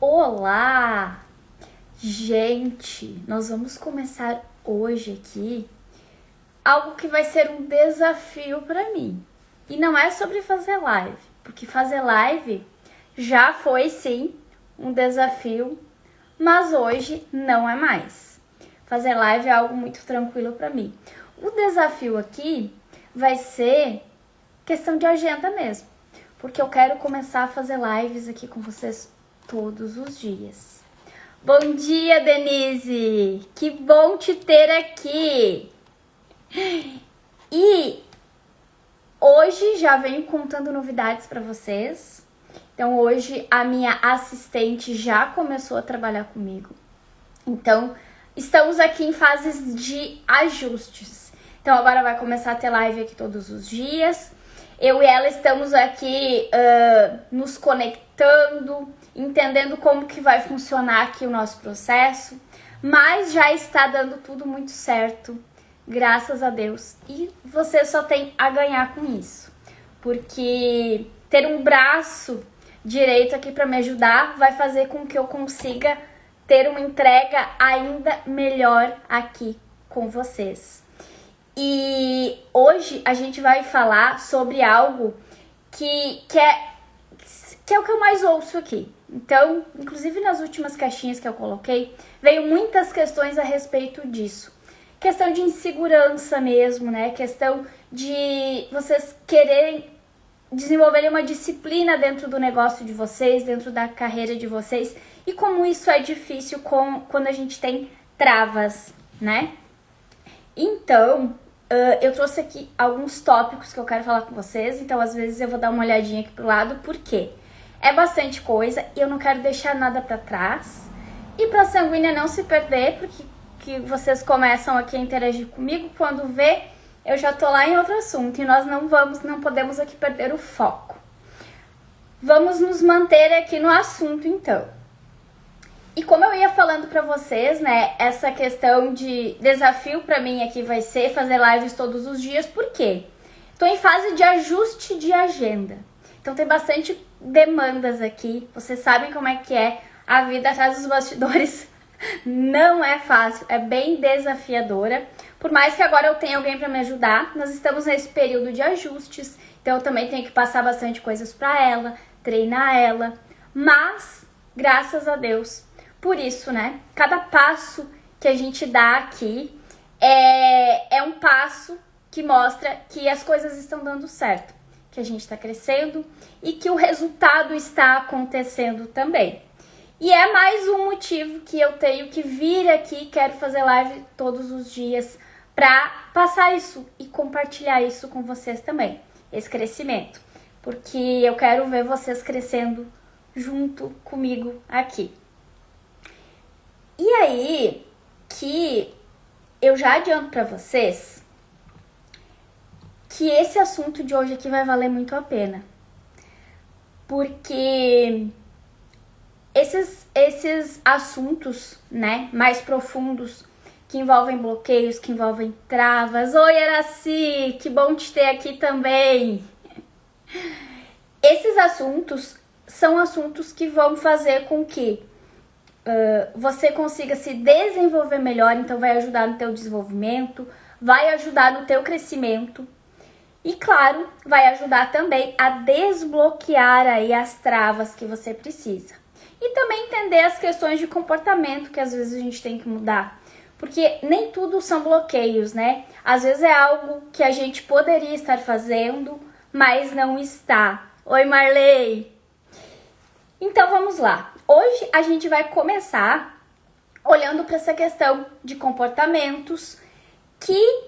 Olá! Gente, nós vamos começar hoje aqui algo que vai ser um desafio para mim. E não é sobre fazer live, porque fazer live já foi sim um desafio, mas hoje não é mais. Fazer live é algo muito tranquilo para mim. O desafio aqui vai ser questão de agenda mesmo, porque eu quero começar a fazer lives aqui com vocês todos os dias. Bom dia, Denise! Que bom te ter aqui! E hoje já venho contando novidades para vocês. Então hoje a minha assistente já começou a trabalhar comigo. Então estamos aqui em fases de ajustes. Então agora vai começar a ter live aqui todos os dias. Eu e ela estamos aqui nos conectando, entendendo como que vai funcionar aqui o nosso processo, mas já está dando tudo muito certo, graças a Deus. E você só tem a ganhar com isso, porque ter um braço direito aqui para me ajudar vai fazer com que eu consiga ter uma entrega ainda melhor aqui com vocês. E hoje a gente vai falar sobre algo que é o que eu mais ouço aqui. Então, inclusive nas últimas caixinhas que eu coloquei, veio muitas questões a respeito disso. Questão de insegurança mesmo, né? Questão de vocês quererem desenvolverem uma disciplina dentro do negócio de vocês, dentro da carreira de vocês, e como isso é difícil quando a gente tem travas, né? Então, eu trouxe aqui alguns tópicos que eu quero falar com vocês, então às vezes eu vou dar uma olhadinha aqui pro lado, por quê? É bastante coisa e eu não quero deixar nada pra trás. E pra sanguínea não se perder, porque que vocês começam aqui a interagir comigo, quando vê, eu já tô lá em outro assunto e nós não podemos aqui perder o foco. Vamos nos manter aqui no assunto então. E como eu ia falando pra vocês, né, essa questão de desafio pra mim aqui vai ser fazer lives todos os dias, por quê? Tô em fase de ajuste de agenda. Então tem bastante demandas aqui, vocês sabem como é que é a vida atrás dos bastidores. Não é fácil, é bem desafiadora. Por mais que agora eu tenha alguém pra me ajudar, nós estamos nesse período de ajustes, então eu também tenho que passar bastante coisas pra ela, treinar ela, mas graças a Deus. Por isso, né, cada passo que a gente dá aqui é um passo que mostra que as coisas estão dando certo, que a gente está crescendo e que o resultado está acontecendo também. E é mais um motivo que eu tenho que vir aqui, quero fazer live todos os dias para passar isso e compartilhar isso com vocês também, esse crescimento, porque eu quero ver vocês crescendo junto comigo aqui. E aí, que eu já adianto pra vocês que esse assunto de hoje aqui vai valer muito a pena. Porque esses assuntos, né, mais profundos, que envolvem bloqueios, que envolvem travas. Oi, Araci, que bom te ter aqui também. Esses assuntos são assuntos que vão fazer com que você consiga se desenvolver melhor, então vai ajudar no teu desenvolvimento, vai ajudar no teu crescimento e, claro, vai ajudar também a desbloquear aí as travas que você precisa. E também entender as questões de comportamento que às vezes a gente tem que mudar, porque nem tudo são bloqueios, né? Às vezes é algo que a gente poderia estar fazendo, mas não está. Oi, Marley! Então vamos lá. Hoje a gente vai começar olhando para essa questão de comportamentos que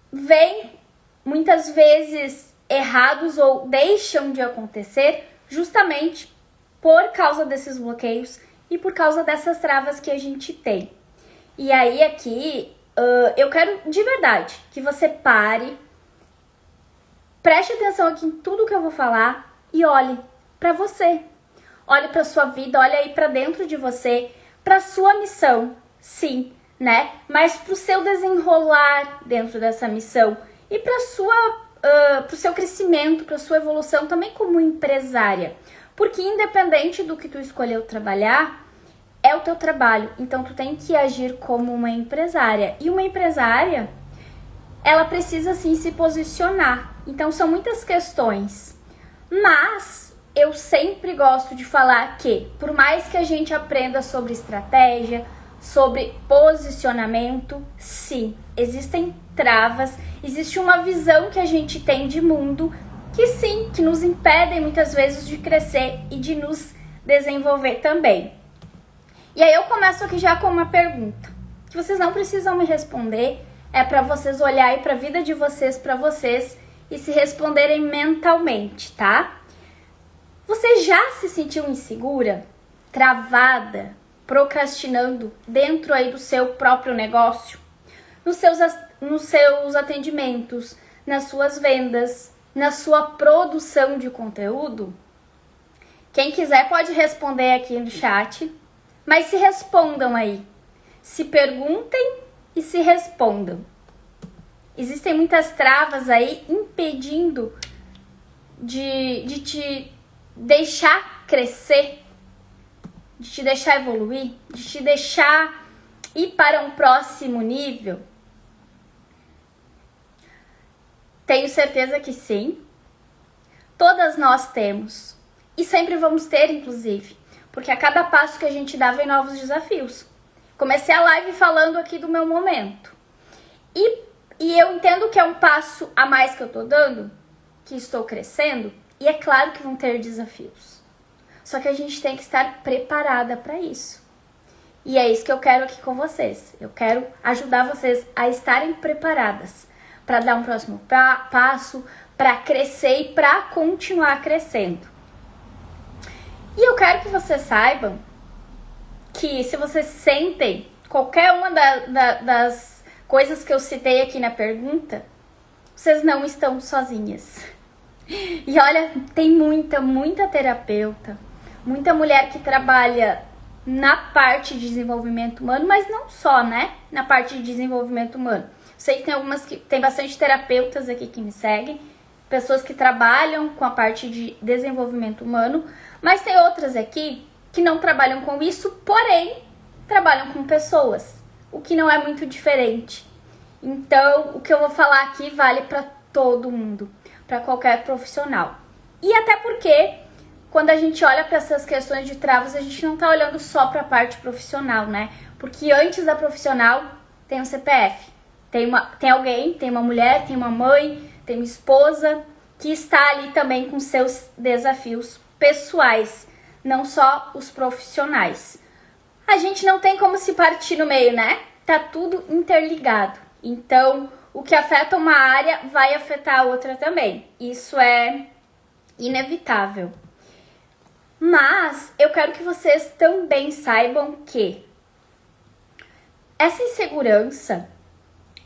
vêm muitas vezes errados ou deixam de acontecer justamente por causa desses bloqueios e por causa dessas travas que a gente tem. E aí aqui eu quero de verdade que você pare, preste atenção aqui em tudo que eu vou falar e olhe para você. Olhe para sua vida, olhe aí para dentro de você, para sua missão, sim, né? Mas para o seu desenrolar dentro dessa missão e para o seu crescimento, para sua evolução também como empresária. Porque independente do que tu escolheu trabalhar, é o teu trabalho. Então tu tem que agir como uma empresária. E uma empresária, ela precisa sim se posicionar. Então são muitas questões. Mas eu sempre gosto de falar que, por mais que a gente aprenda sobre estratégia, sobre posicionamento, sim, existem travas, existe uma visão que a gente tem de mundo que sim, que nos impedem muitas vezes de crescer e de nos desenvolver também. E aí eu começo aqui já com uma pergunta, que vocês não precisam me responder, é para vocês olharem para a vida de vocês, para vocês, e se responderem mentalmente, tá? Você já se sentiu insegura, travada, procrastinando dentro aí do seu próprio negócio? Nos seus atendimentos, nas suas vendas, na sua produção de conteúdo? Quem quiser pode responder aqui no chat, mas se respondam aí. Se perguntem e se respondam. Existem muitas travas aí impedindo de te deixar crescer, de te deixar evoluir, de te deixar ir para um próximo nível? Tenho certeza que sim. Todas nós temos. E sempre vamos ter, inclusive. Porque a cada passo que a gente dá, vem novos desafios. Comecei a live falando aqui do meu momento. E eu entendo que é um passo a mais que eu tô dando, que estou crescendo. E é claro que vão ter desafios. Só que a gente tem que estar preparada para isso. E é isso que eu quero aqui com vocês. Eu quero ajudar vocês a estarem preparadas para dar um próximo passo, para crescer e para continuar crescendo. E eu quero que vocês saibam que se vocês sentem qualquer uma das coisas que eu citei aqui na pergunta, vocês não estão sozinhas. E olha, tem muita terapeuta, muita mulher que trabalha na parte de desenvolvimento humano, mas não só, né? Na parte de desenvolvimento humano. Sei que tem bastante terapeutas aqui que me seguem, pessoas que trabalham com a parte de desenvolvimento humano, mas tem outras aqui que não trabalham com isso, porém trabalham com pessoas, o que não é muito diferente. Então, o que eu vou falar aqui vale para todo mundo, para qualquer profissional. E até porque, quando a gente olha para essas questões de travas, a gente não tá olhando só para a parte profissional, né? Porque antes da profissional tem um CPF. Tem alguém, tem uma mulher, tem uma mãe, tem uma esposa que está ali também com seus desafios pessoais, não só os profissionais. A gente não tem como se partir no meio, né? Tá tudo interligado. Então, o que afeta uma área vai afetar a outra também. Isso é inevitável. Mas eu quero que vocês também saibam que essa insegurança,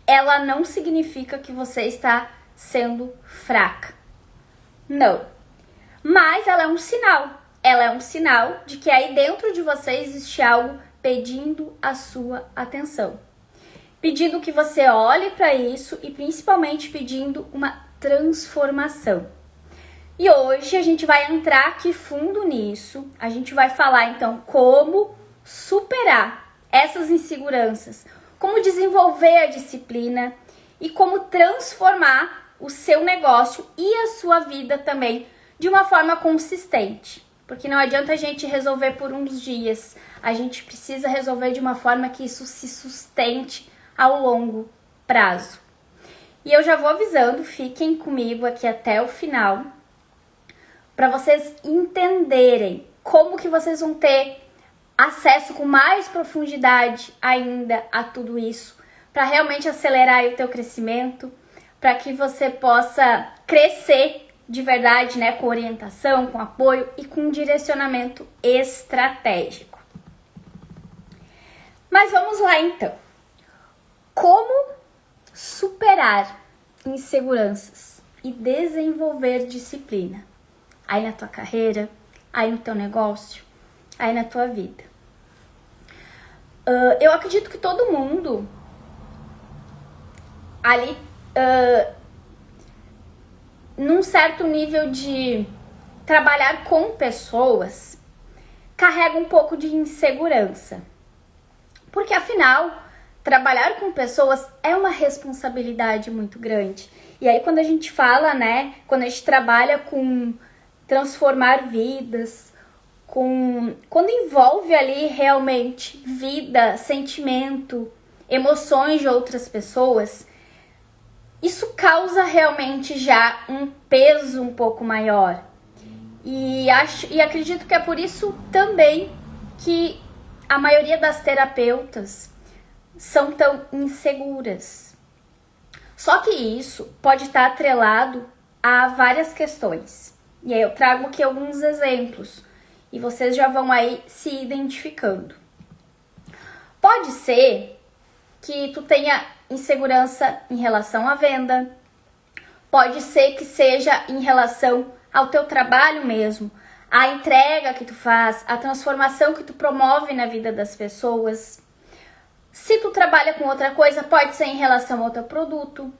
ela não significa que você está sendo fraca. Não. Mas ela é um sinal. Ela é um sinal de que aí dentro de você existe algo pedindo a sua atenção. Pedindo que você olhe para isso e principalmente pedindo uma transformação. E hoje a gente vai entrar aqui fundo nisso. A gente vai falar então como superar essas inseguranças, como desenvolver a disciplina e como transformar o seu negócio e a sua vida também de uma forma consistente. Porque não adianta a gente resolver por uns dias, a gente precisa resolver de uma forma que isso se sustente ao longo prazo. E eu já vou avisando, fiquem comigo aqui até o final, para vocês entenderem como que vocês vão ter acesso com mais profundidade ainda a tudo isso, para realmente acelerar o teu crescimento, para que você possa crescer de verdade, né, com orientação, com apoio e com direcionamento estratégico. Mas vamos lá então. Como superar inseguranças e desenvolver disciplina aí na tua carreira, aí no teu negócio, aí na tua vida? Eu acredito que todo mundo ali, num certo nível de trabalhar com pessoas carrega um pouco de insegurança. Porque afinal, trabalhar com pessoas é uma responsabilidade muito grande. E aí quando a gente fala, né, quando a gente trabalha com transformar vidas, quando envolve ali realmente vida, sentimento, emoções de outras pessoas, isso causa realmente já um peso um pouco maior. E acredito que é por isso também que a maioria das terapeutas são tão inseguras. Só que isso pode estar atrelado a várias questões. E aí eu trago aqui alguns exemplos e vocês já vão aí se identificando. Pode ser que tu tenha insegurança em relação à venda, pode ser que seja em relação ao teu trabalho mesmo, a entrega que tu faz, a transformação que tu promove na vida das pessoas. Se tu trabalha com outra coisa, pode ser em relação ao teu produto.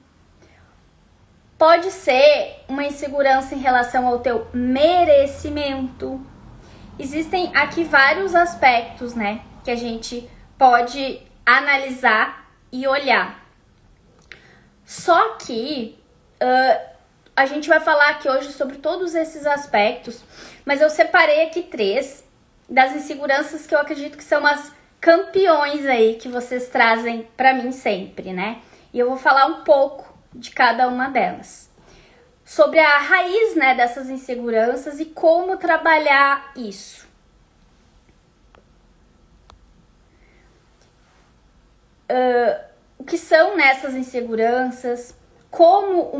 Pode ser uma insegurança em relação ao teu merecimento. Existem aqui vários aspectos, né, que a gente pode analisar e olhar. Só que a gente vai falar aqui hoje sobre todos esses aspectos, mas eu separei aqui 3 das inseguranças que eu acredito que são as campeões aí que vocês trazem pra mim sempre, né? E eu vou falar um pouco de cada uma delas. Sobre a raiz, né, dessas inseguranças e como trabalhar isso. O que são nessas inseguranças? Como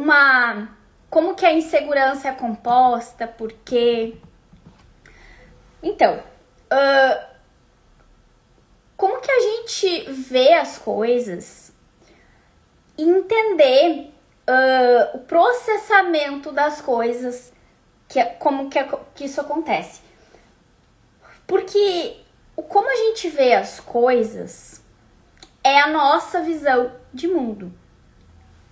que a insegurança é composta? Por quê? Então, como que a gente vê as coisas e entender o processamento das coisas, como que isso acontece? Porque como a gente vê as coisas é a nossa visão de mundo.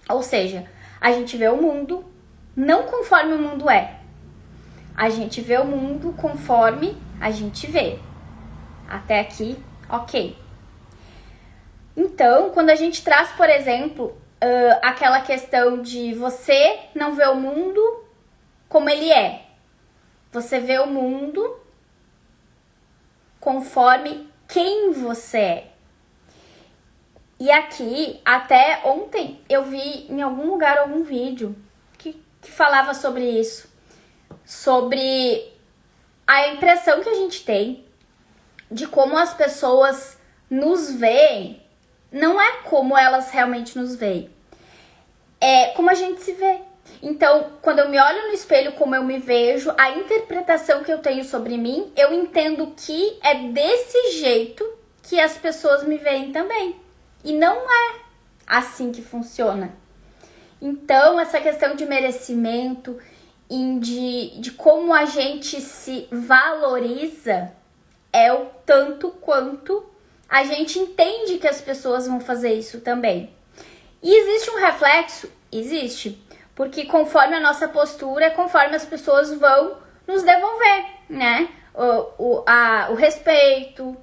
Ou seja, a gente vê o mundo não conforme o mundo é. A gente vê o mundo conforme a gente vê. Até aqui, ok. Então, quando a gente traz, por exemplo, aquela questão de você não vê o mundo como ele é. Você vê o mundo conforme quem você é. E aqui, até ontem, eu vi em algum lugar algum vídeo que falava sobre isso. Sobre a impressão que a gente tem de como as pessoas nos veem. Não é como elas realmente nos veem. É como a gente se vê. Então, quando eu me olho no espelho como eu me vejo, a interpretação que eu tenho sobre mim, eu entendo que é desse jeito que as pessoas me veem também. E não é assim que funciona. Então, essa questão de merecimento e de como a gente se valoriza é o tanto quanto a gente entende que as pessoas vão fazer isso também. E existe um reflexo? Existe. Porque conforme a nossa postura, conforme as pessoas vão nos devolver, né? O respeito,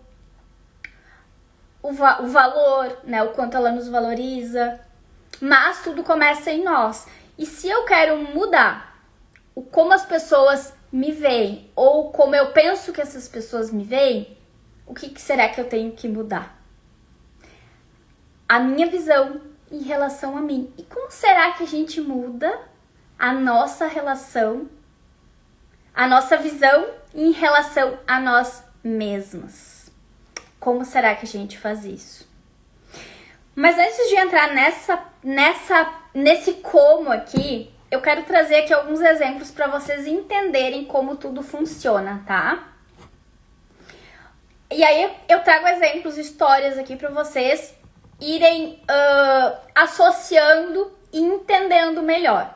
o valor, né? O quanto ela nos valoriza. Mas tudo começa em nós. E se eu quero mudar como as pessoas me veem, ou como eu penso que essas pessoas me veem, o que será que eu tenho que mudar? A minha visão em relação a mim. E como será que a gente muda a nossa relação, a nossa visão em relação a nós mesmos? Como será que a gente faz isso? Mas antes de entrar nesse como aqui, eu quero trazer aqui alguns exemplos para vocês entenderem como tudo funciona, tá? E aí eu trago exemplos, histórias aqui para vocês irem associando e entendendo melhor.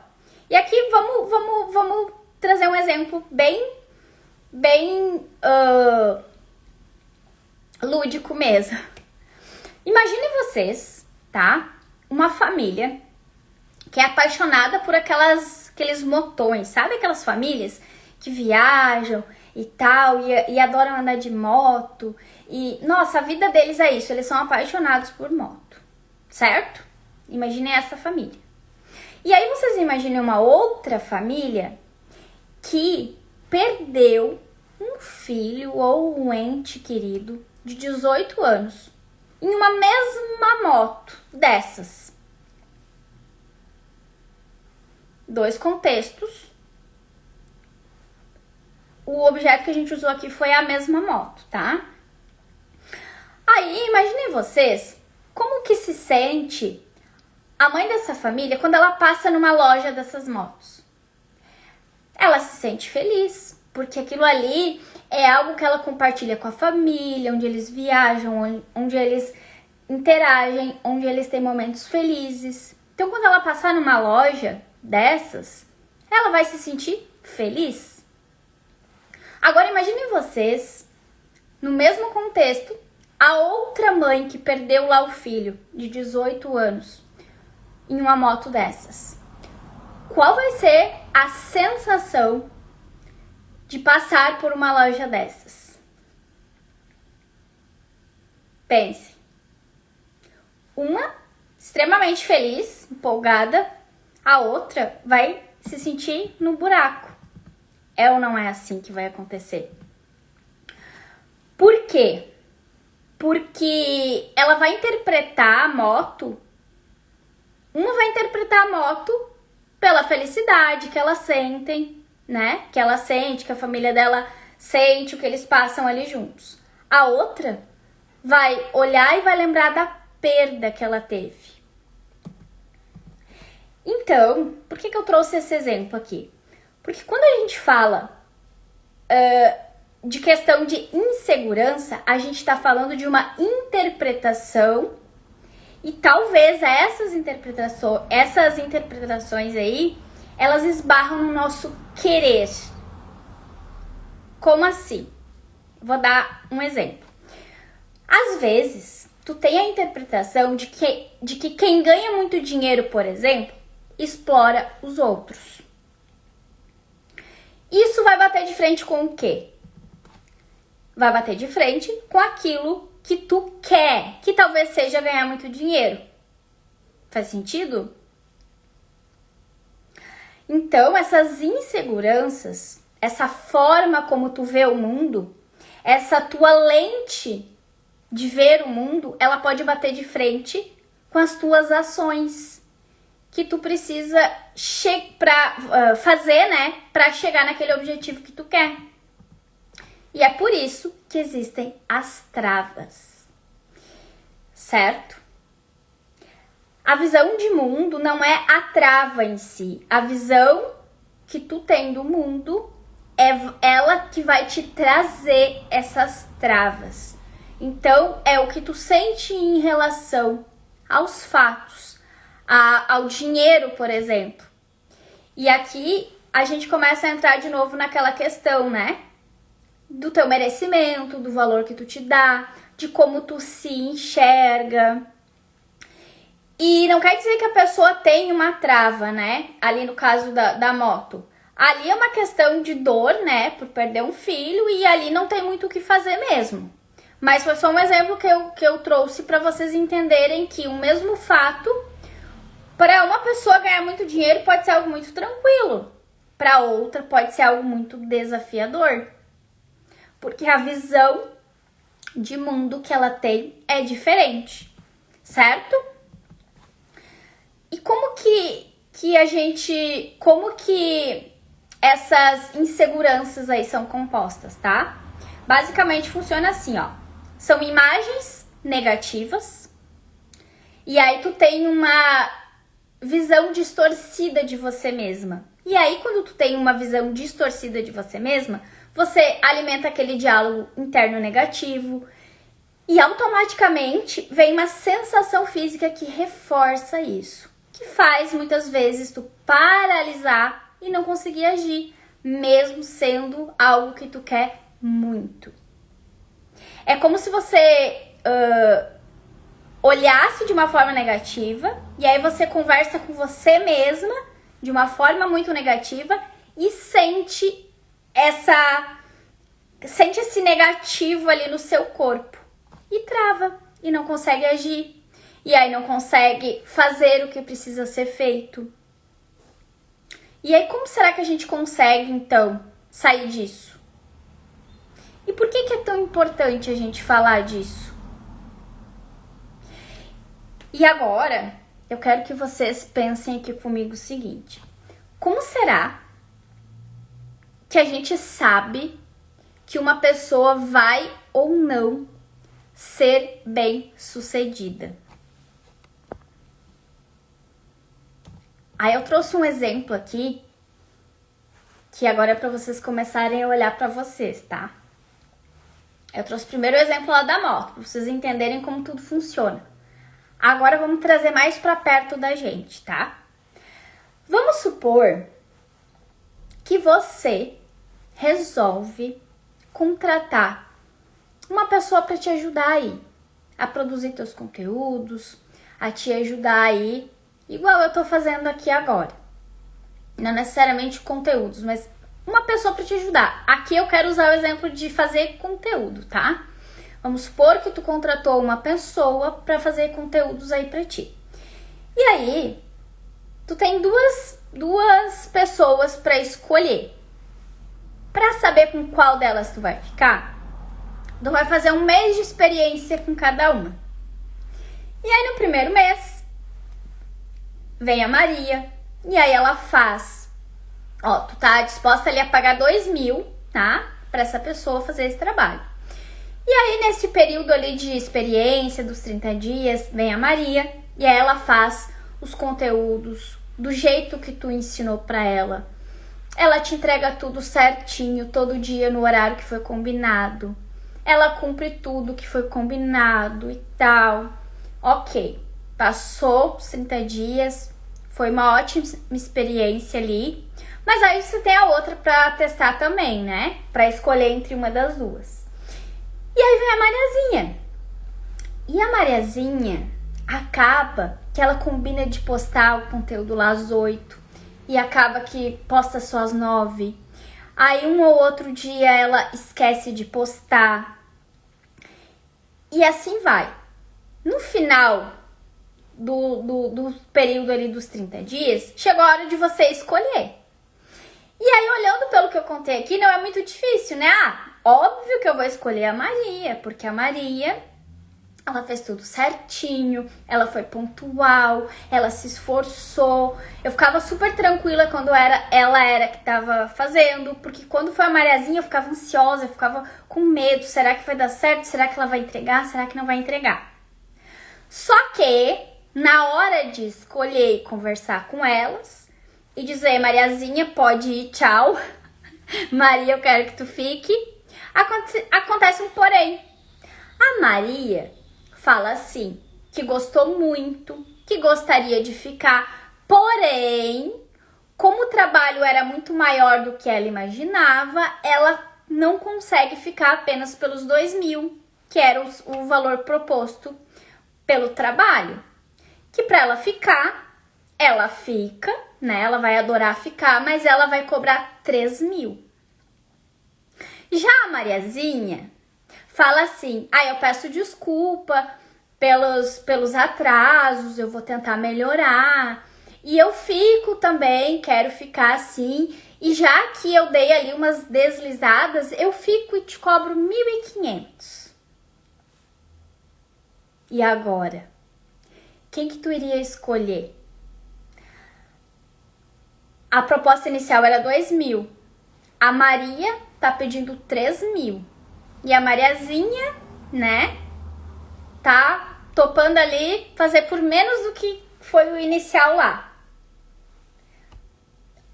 E aqui vamos trazer um exemplo bem lúdico mesmo. Imaginem vocês, tá? Uma família que é apaixonada por aqueles motões, sabe? Aquelas famílias que viajam e tal, e adoram andar de moto. E, nossa, a vida deles é isso, eles são apaixonados por moto, certo? Imaginem essa família. E aí vocês imaginem uma outra família que perdeu um filho ou um ente querido de 18 anos em uma mesma moto dessas. Dois contextos. O objeto que a gente usou aqui foi a mesma moto, tá? Aí, imaginem vocês como que se sente a mãe dessa família quando ela passa numa loja dessas motos. Ela se sente feliz, porque aquilo ali é algo que ela compartilha com a família, onde eles viajam, onde eles interagem, onde eles têm momentos felizes. Então, quando ela passar numa loja dessas, ela vai se sentir feliz. Agora, imaginem vocês, no mesmo contexto, a outra mãe que perdeu lá o filho de 18 anos em uma moto dessas. Qual vai ser a sensação de passar por uma loja dessas? Pense. Uma extremamente feliz, empolgada, a outra vai se sentir no buraco. É ou não é assim que vai acontecer? Por quê? Porque ela vai interpretar a moto. Uma vai interpretar a moto pela felicidade que elas sentem, né? Que ela sente, que a família dela sente, o que eles passam ali juntos. A outra vai olhar e vai lembrar da perda que ela teve. Então, por que eu trouxe esse exemplo aqui? Porque quando a gente fala de questão de insegurança, a gente está falando de uma interpretação. E talvez essas interpretações aí, elas esbarram no nosso querer. Como assim? Vou dar um exemplo. Às vezes, tu tem a interpretação de que quem ganha muito dinheiro, por exemplo, explora os outros. Isso vai bater de frente com o quê? Vai bater de frente com aquilo que tu quer, que talvez seja ganhar muito dinheiro. Faz sentido? Então, essas inseguranças, essa forma como tu vê o mundo, essa tua lente de ver o mundo, ela pode bater de frente com as tuas ações que tu precisa fazer, né, para chegar naquele objetivo que tu quer. E é por isso que existem as travas, certo? A visão de mundo não é a trava em si. A visão que tu tem do mundo é ela que vai te trazer essas travas. Então, é o que tu sente em relação aos fatos, ao dinheiro, por exemplo. E aqui a gente começa a entrar de novo naquela questão, né? Do teu merecimento, do valor que tu te dá, de como tu se enxerga. E não quer dizer que a pessoa tem uma trava, né? Ali no caso da moto. Ali é uma questão de dor, né? Por perder um filho, e ali não tem muito o que fazer mesmo. Mas foi só um exemplo que eu trouxe para vocês entenderem que o mesmo fato, para uma pessoa ganhar muito dinheiro pode ser algo muito tranquilo. Para outra pode ser algo muito desafiador. Porque a visão de mundo que ela tem é diferente, certo? E como que essas inseguranças aí são compostas, tá? Basicamente funciona assim, ó. São imagens negativas e aí tu tem uma visão distorcida de você mesma. E aí quando tu tem uma visão distorcida de você mesma, você alimenta aquele diálogo interno negativo e automaticamente vem uma sensação física que reforça isso, que faz muitas vezes tu paralisar e não conseguir agir, mesmo sendo algo que tu quer muito. É como se você olhasse de uma forma negativa e aí você conversa com você mesma de uma forma muito negativa e sente sente esse negativo ali no seu corpo e trava e não consegue agir. E aí não consegue fazer o que precisa ser feito. E aí como será que a gente consegue então sair disso? E por que é tão importante a gente falar disso? E agora eu quero que vocês pensem aqui comigo o seguinte: como será que a gente sabe que uma pessoa vai ou não ser bem-sucedida? Aí eu trouxe um exemplo aqui que agora é para vocês começarem a olhar para vocês, tá? Eu trouxe primeiro o exemplo lá da moto, para vocês entenderem como tudo funciona. Agora vamos trazer mais para perto da gente, tá? Vamos supor que você resolve contratar uma pessoa para te ajudar aí a produzir teus conteúdos, a te ajudar aí, igual eu tô fazendo aqui agora. Não necessariamente conteúdos, mas uma pessoa para te ajudar. Aqui eu quero usar o exemplo de fazer conteúdo, tá? Vamos supor que tu contratou uma pessoa para fazer conteúdos aí para ti. E aí, tu tem duas pessoas para escolher. Para saber com qual delas tu vai ficar, tu vai fazer um mês de experiência com cada uma. E aí no primeiro mês, vem a Maria, e aí ela faz, ó, tu tá disposta ali a pagar 2.000, tá? Pra essa pessoa fazer esse trabalho. E aí nesse período ali de experiência, dos 30 dias, vem a Maria, e aí ela faz os conteúdos do jeito que tu ensinou pra ela. Ela te entrega tudo certinho, todo dia no horário que foi combinado. Ela cumpre tudo que foi combinado e tal. Ok, passou os 30 dias, foi uma ótima experiência ali. Mas aí você tem a outra pra testar também, né? Pra escolher entre uma das duas. E aí vem a Mariazinha. E a Mariazinha acaba que ela combina de postar o conteúdo lá às 8 e acaba que posta só às 9. Aí um ou outro dia ela esquece de postar. E assim vai. No final do período ali dos 30 dias, chegou a hora de você escolher. E aí, olhando pelo que eu contei aqui, não é muito difícil, né? Óbvio que eu vou escolher a Maria, porque a Maria, ela fez tudo certinho, ela foi pontual, ela se esforçou. Eu ficava super tranquila quando ela era que tava fazendo, porque quando foi a Mariazinha eu ficava ansiosa, eu ficava com medo. Será que vai dar certo? Será que ela vai entregar? Será que não vai entregar? Só que, na hora de escolher e conversar com elas e dizer, Mariazinha, pode ir, tchau. Maria, eu quero que tu fique. Acontece um porém. A Maria fala assim, que gostou muito, que gostaria de ficar, porém, como o trabalho era muito maior do que ela imaginava, ela não consegue ficar apenas pelos 2.000, que era o valor proposto pelo trabalho. Que para ela ficar, ela fica, né? Ela vai adorar ficar, mas ela vai cobrar 3.000. Já a Mariazinha fala assim, eu peço desculpa pelos atrasos, eu vou tentar melhorar. E eu fico também, quero ficar assim. E já que eu dei ali umas deslizadas, eu fico e te cobro 1.500. E agora? Quem que tu iria escolher? A proposta inicial era 2.000. A Maria tá pedindo 3.000. E a Mariazinha, né, tá topando ali fazer por menos do que foi o inicial lá.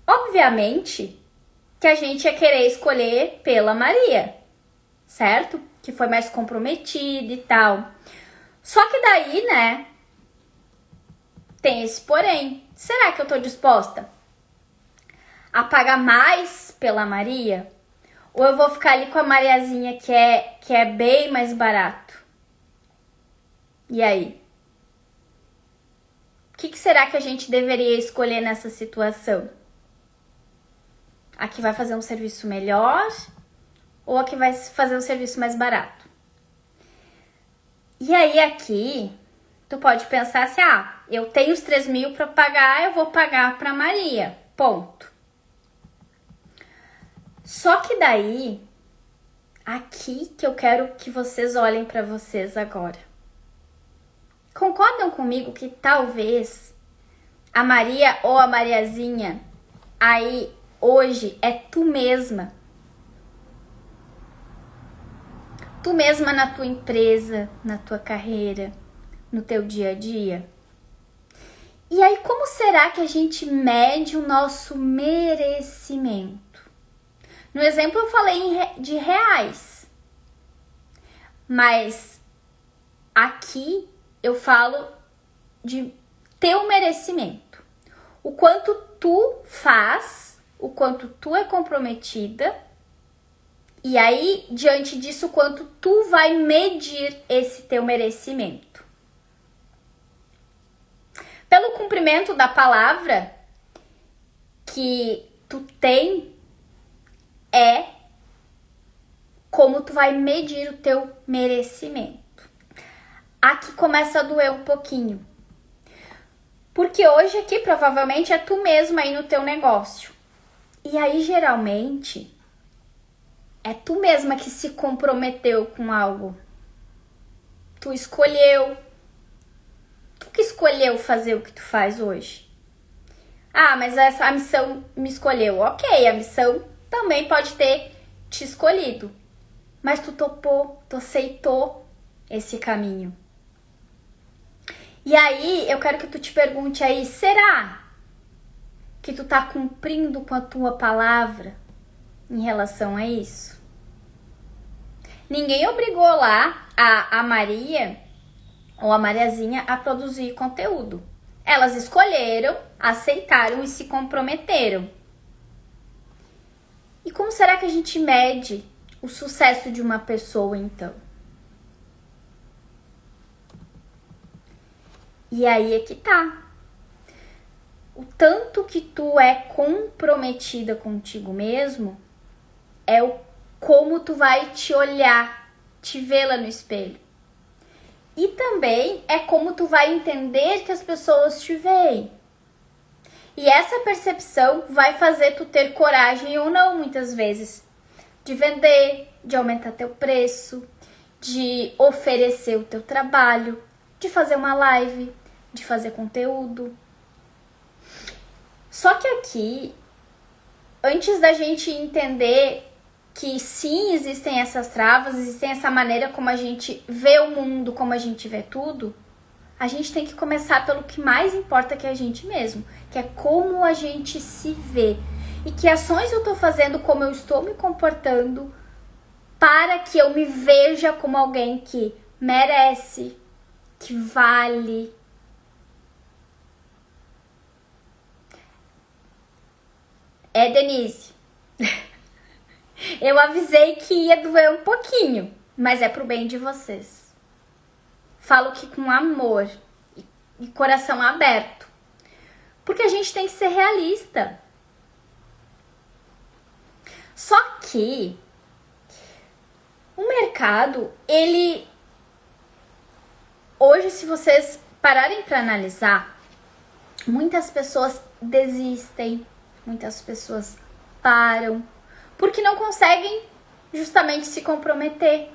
Obviamente que a gente ia querer escolher pela Maria, certo? Que foi mais comprometida e tal. Só que daí, né, tem esse porém. Será que eu tô disposta a pagar mais pela Maria? Ou eu vou ficar ali com a Mariazinha que é bem mais barato? E aí? O que será que a gente deveria escolher nessa situação? A que vai fazer um serviço melhor ou a que vai fazer um serviço mais barato? E aí aqui, tu pode pensar assim, eu tenho os 3 mil para pagar, eu vou pagar para Maria, ponto. Só que daí, aqui que eu quero que vocês olhem para vocês agora. Concordam comigo que talvez a Maria ou a Mariazinha aí hoje é tu mesma? Tu mesma na tua empresa, na tua carreira, no teu dia a dia? E aí, como será que a gente mede o nosso merecimento? No exemplo, eu falei de reais. Mas aqui eu falo de teu merecimento. O quanto tu faz, o quanto tu é comprometida. E aí, diante disso, quanto tu vai medir esse teu merecimento. Pelo cumprimento da palavra que tu tem, é como tu vai medir o teu merecimento. Aqui começa a doer um pouquinho. Porque hoje aqui provavelmente é tu mesmo aí no teu negócio. E aí geralmente é tu mesma que se comprometeu com algo. Tu escolheu. Tu que escolheu fazer o que tu faz hoje. Mas a missão me escolheu. Ok, a missão também pode ter te escolhido. Mas tu topou, tu aceitou esse caminho. E aí, eu quero que tu te pergunte aí, será que tu tá cumprindo com a tua palavra em relação a isso? Ninguém obrigou lá a Maria ou a Mariazinha a produzir conteúdo. Elas escolheram, aceitaram e se comprometeram. E como será que a gente mede o sucesso de uma pessoa, então? E aí é que tá. O tanto que tu é comprometida contigo mesmo é o como tu vai te olhar, te vê-la no espelho. E também é como tu vai entender que as pessoas te veem. E essa percepção vai fazer tu ter coragem ou não, muitas vezes, de vender, de aumentar teu preço, de oferecer o teu trabalho, de fazer uma live, de fazer conteúdo. Só que aqui, antes da gente entender que sim, existem essas travas, existem essa maneira como a gente vê o mundo, como a gente vê tudo, a gente tem que começar pelo que mais importa, que é a gente mesmo, que é como a gente se vê. E que ações eu tô fazendo, como eu estou me comportando, para que eu me veja como alguém que merece, que vale. Denise, eu avisei que ia doer um pouquinho, mas é pro bem de vocês. Falo que com amor e coração aberto. Porque a gente tem que ser realista. Só que o mercado, ele... Hoje, se vocês pararem para analisar, muitas pessoas desistem, muitas pessoas param, porque não conseguem justamente se comprometer.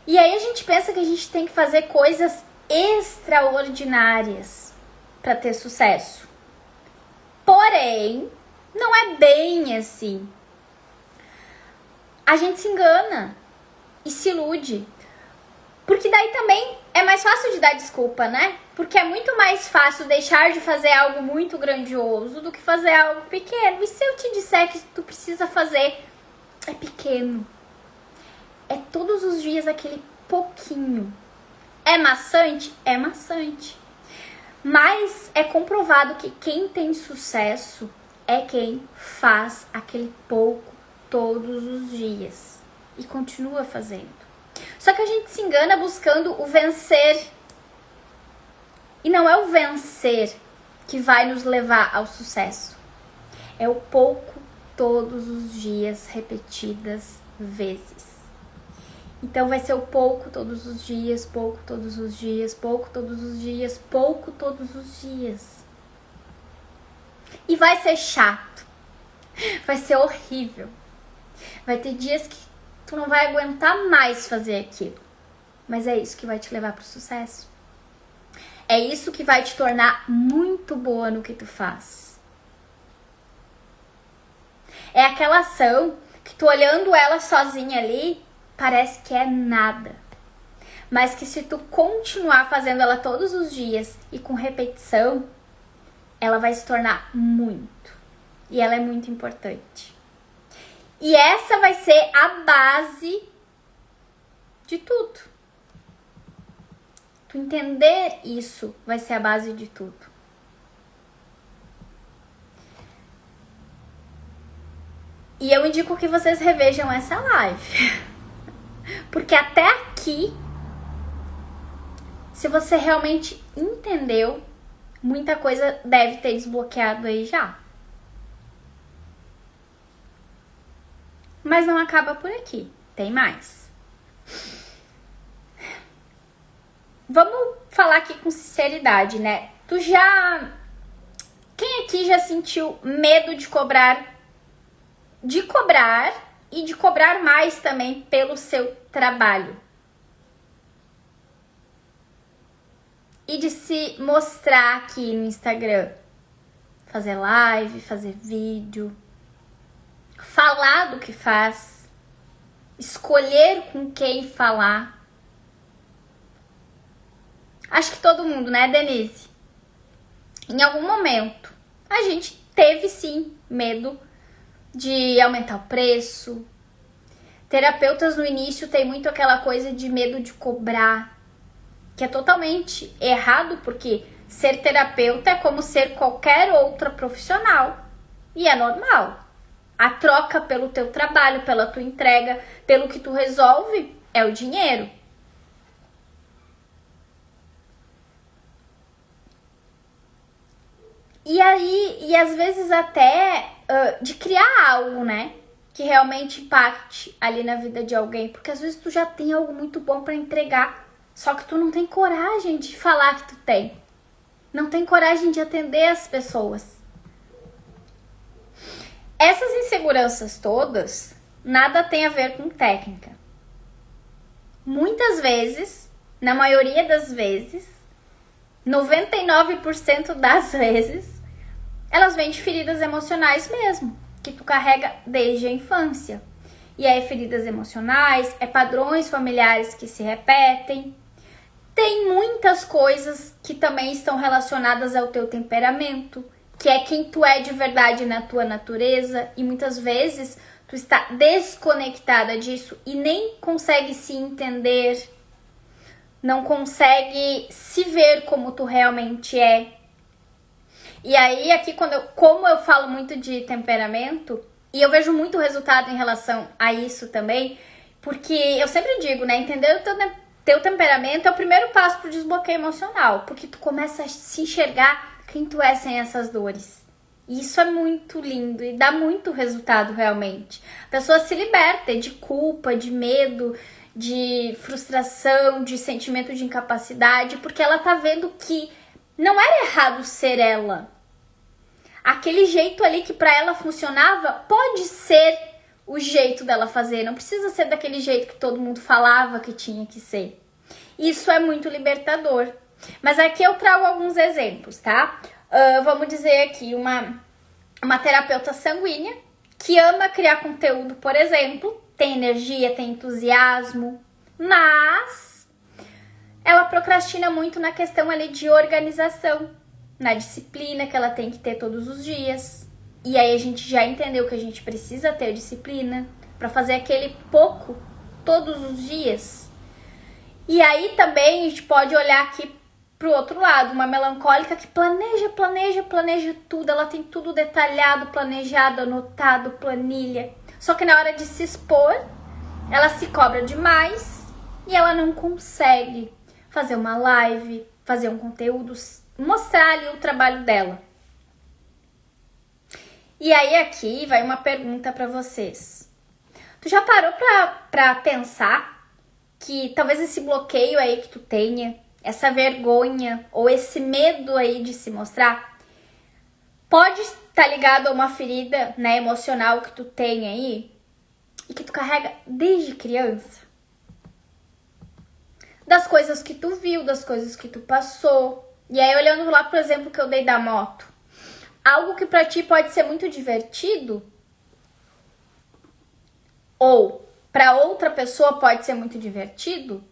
E aí a gente pensa que a gente tem que fazer coisas extraordinárias para ter sucesso. Porém, não é bem assim. A gente se engana e se ilude. Porque daí também é mais fácil de dar desculpa, né? Porque é muito mais fácil deixar de fazer algo muito grandioso do que fazer algo pequeno. E se eu te disser que tu precisa fazer é pequeno? É todos os dias aquele pouquinho. É maçante? É maçante. Mas é comprovado que quem tem sucesso é quem faz aquele pouco todos os dias e continua fazendo. Só que a gente se engana buscando o vencer. E não é o vencer que vai nos levar ao sucesso. É o pouco todos os dias, repetidas vezes. Então vai ser o pouco todos os dias, pouco todos os dias, pouco todos os dias, pouco todos os dias. E vai ser chato. Vai ser horrível. Vai ter dias que tu não vai aguentar mais fazer aquilo. Mas é isso que vai te levar pro sucesso. É isso que vai te tornar muito boa no que tu faz. É aquela ação que tu olhando ela sozinha ali, parece que é nada. Mas que se tu continuar fazendo ela todos os dias e com repetição, ela vai se tornar muito. E ela é muito importante. E essa vai ser a base de tudo. Tu entender isso vai ser a base de tudo. E eu indico que vocês revejam essa live. Porque até aqui, se você realmente entendeu, muita coisa deve ter desbloqueado aí já. Mas não acaba por aqui. Tem mais. Vamos falar aqui com sinceridade, né? Quem aqui já sentiu medo de cobrar e de cobrar mais também pelo seu trabalho? E de se mostrar aqui no Instagram, fazer live, fazer vídeo, falar do que faz, escolher com quem falar. Acho que todo mundo, né, Denise? Em algum momento, a gente teve sim medo de aumentar o preço. Terapeutas no início têm muito aquela coisa de medo de cobrar, que é totalmente errado, porque ser terapeuta é como ser qualquer outra profissional. E é normal. A troca pelo teu trabalho, pela tua entrega, pelo que tu resolve, é o dinheiro. E aí, e às vezes até de criar algo, né? Que realmente impacte ali na vida de alguém. Porque às vezes tu já tem algo muito bom pra entregar. Só que tu não tem coragem de falar que tu tem. Não tem coragem de atender as pessoas. Essas inseguranças todas, nada tem a ver com técnica. Muitas vezes, na maioria das vezes, 99% das vezes, elas vêm de feridas emocionais mesmo, que tu carrega desde a infância. E aí, feridas emocionais, é padrões familiares que se repetem. Tem muitas coisas que também estão relacionadas ao teu temperamento, que é quem tu é de verdade na tua natureza, e muitas vezes tu está desconectada disso e nem consegue se entender, não consegue se ver como tu realmente é. E aí aqui como eu falo muito de temperamento, e eu vejo muito resultado em relação a isso também, porque eu sempre digo, né, entender o teu temperamento é o primeiro passo pro desbloqueio emocional, porque tu começa a se enxergar quem tu é sem essas dores. E isso é muito lindo e dá muito resultado realmente. A pessoa se liberta de culpa, de medo, de frustração, de sentimento de incapacidade, porque ela tá vendo que não era errado ser ela. Aquele jeito ali que pra ela funcionava pode ser o jeito dela fazer, não precisa ser daquele jeito que todo mundo falava que tinha que ser. Isso é muito libertador. Mas aqui eu trago alguns exemplos, tá? Vamos dizer aqui uma terapeuta sanguínea que ama criar conteúdo, por exemplo, tem energia, tem entusiasmo, mas ela procrastina muito na questão ali de organização, na disciplina que ela tem que ter todos os dias. E aí a gente já entendeu que a gente precisa ter disciplina para fazer aquele pouco todos os dias. E aí também a gente pode olhar aqui pro outro lado, uma melancólica que planeja tudo, ela tem tudo detalhado, planejado, anotado, planilha. Só que na hora de se expor, ela se cobra demais e ela não consegue fazer uma live, fazer um conteúdo, mostrar ali o trabalho dela. E aí aqui vai uma pergunta para vocês. Tu já parou pra pensar que talvez esse bloqueio aí que tu tenha, essa vergonha ou esse medo aí de se mostrar, pode estar ligado a uma ferida, né, emocional que tu tem aí e que tu carrega desde criança? Das coisas que tu viu, das coisas que tu passou. E aí, olhando lá pro exemplo que eu dei da moto, algo que pra ti pode ser muito divertido ou pra outra pessoa pode ser muito divertido,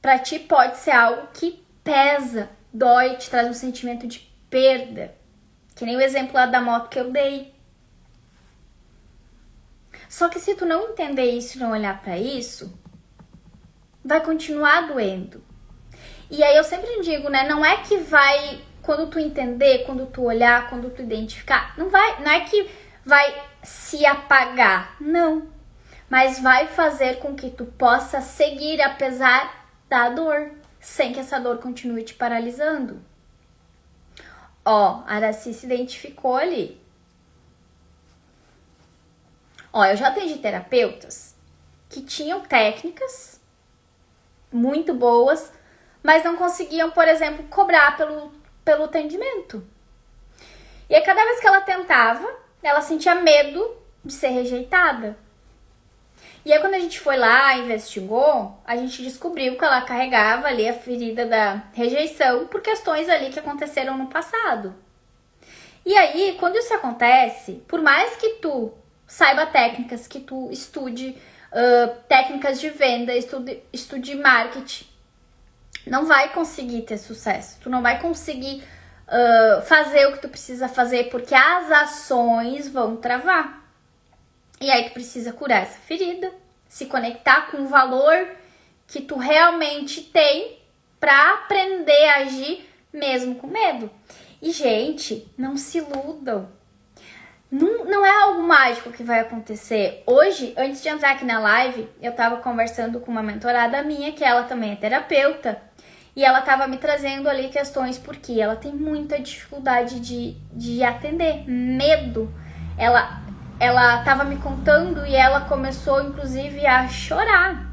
pra ti pode ser algo que pesa, dói, te traz um sentimento de perda. Que nem o exemplo lá da moto que eu dei. Só que se tu não entender isso e não olhar pra isso, vai continuar doendo. E aí eu sempre digo, né? Não é que vai, quando tu entender, quando tu olhar, quando tu identificar, não é que vai se apagar, não. Mas vai fazer com que tu possa seguir apesar da dor, sem que essa dor continue te paralisando. Ó, a Araci se identificou ali. Ó, eu já atendi terapeutas que tinham técnicas muito boas, mas não conseguiam, por exemplo, cobrar pelo atendimento. E aí, cada vez que ela tentava, ela sentia medo de ser rejeitada. E aí, quando a gente foi lá, investigou, a gente descobriu que ela carregava ali a ferida da rejeição por questões ali que aconteceram no passado. E aí, quando isso acontece, por mais que tu saiba técnicas, que tu estude técnicas de venda, estude marketing, não vai conseguir ter sucesso. Tu não vai conseguir fazer o que tu precisa fazer, porque as ações vão travar. E aí tu precisa curar essa ferida, se conectar com o valor que tu realmente tem para aprender a agir mesmo com medo. E, gente, não se iludam. Não é algo mágico que vai acontecer. Hoje, antes de entrar aqui na live, eu tava conversando com uma mentorada minha, que ela também é terapeuta, e ela tava me trazendo ali questões porque ela tem muita dificuldade de atender, medo. Ela tava me contando e ela começou, inclusive, a chorar.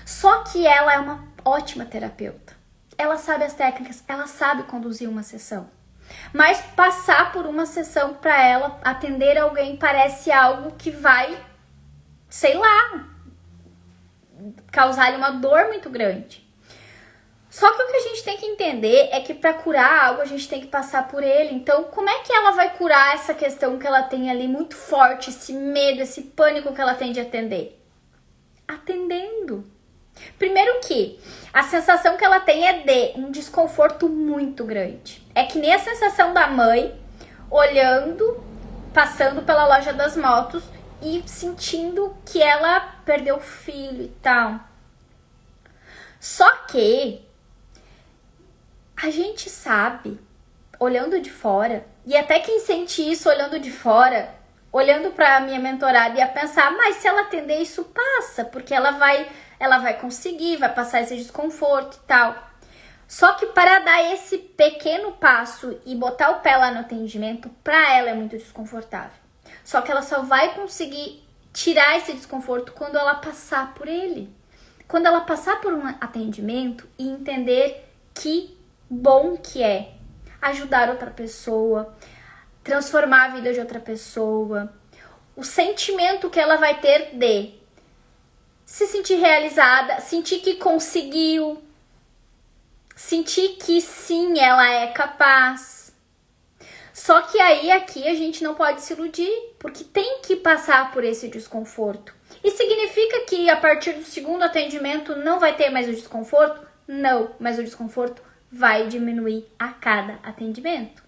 Só que ela é uma ótima terapeuta. Ela sabe as técnicas, ela sabe conduzir uma sessão. Mas passar por uma sessão para ela, atender alguém, parece algo que vai, sei lá, causar-lhe uma dor muito grande. Só que o que a gente tem que entender é que para curar algo a gente tem que passar por ele. Então, como é que ela vai curar essa questão que ela tem ali muito forte, esse medo, esse pânico que ela tem de atender? Atendendo. Primeiro que a sensação que ela tem é de um desconforto muito grande. É que nem a sensação da mãe olhando, passando pela loja das motos e sentindo que ela perdeu o filho e tal. Só que a gente sabe, olhando de fora, e até quem sente isso olhando de fora, olhando pra minha mentorada, ia pensar, mas se ela atender isso passa, porque ela vai conseguir, vai passar esse desconforto e tal. Só que para dar esse pequeno passo e botar o pé lá no atendimento, pra ela é muito desconfortável. Só que ela só vai conseguir tirar esse desconforto quando ela passar por ele. Quando ela passar por um atendimento e entender que bom que é ajudar outra pessoa, transformar a vida de outra pessoa, o sentimento que ela vai ter de se sentir realizada, sentir que conseguiu, sentir que sim, ela é capaz. Só que aí aqui a gente não pode se iludir, porque tem que passar por esse desconforto. E significa que a partir do segundo atendimento não vai ter mais o desconforto? Não, mas o desconforto vai diminuir a cada atendimento.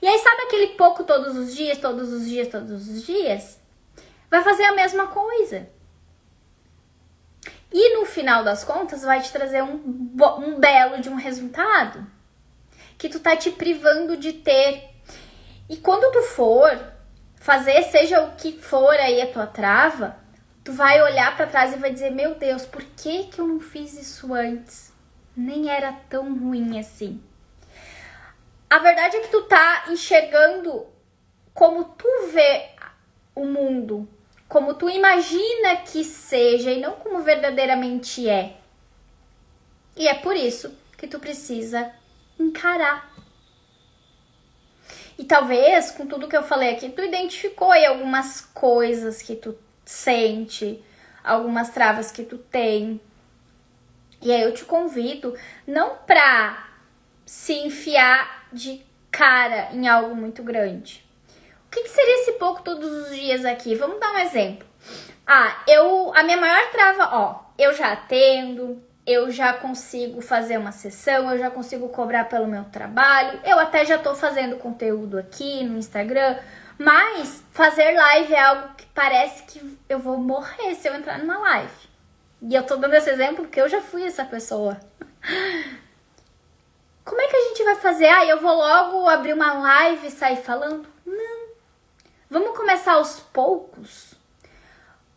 E aí sabe aquele pouco todos os dias, todos os dias, todos os dias? Vai fazer a mesma coisa. E no final das contas vai te trazer um belo de um resultado que tu tá te privando de ter. E quando tu for fazer, seja o que for aí a tua trava, tu vai olhar pra trás e vai dizer, meu Deus, por que eu não fiz isso antes? Nem era tão ruim assim. A verdade é que tu tá enxergando como tu vê o mundo, como tu imagina que seja e não como verdadeiramente é. E é por isso que tu precisa encarar. E talvez, com tudo que eu falei aqui, tu identificou aí algumas coisas que tu sente, algumas travas que tu tem. E aí eu te convido não pra se enfiar de cara em algo muito grande. O que seria esse pouco todos os dias aqui? Vamos dar um exemplo. A minha maior trava, eu já atendo, eu já consigo fazer uma sessão, eu já consigo cobrar pelo meu trabalho, eu até já tô fazendo conteúdo aqui no Instagram, mas fazer live é algo que parece que eu vou morrer se eu entrar numa live. E eu tô dando esse exemplo porque eu já fui essa pessoa. Como é que a gente vai fazer? Eu vou logo abrir uma live e sair falando? Não. Vamos começar aos poucos.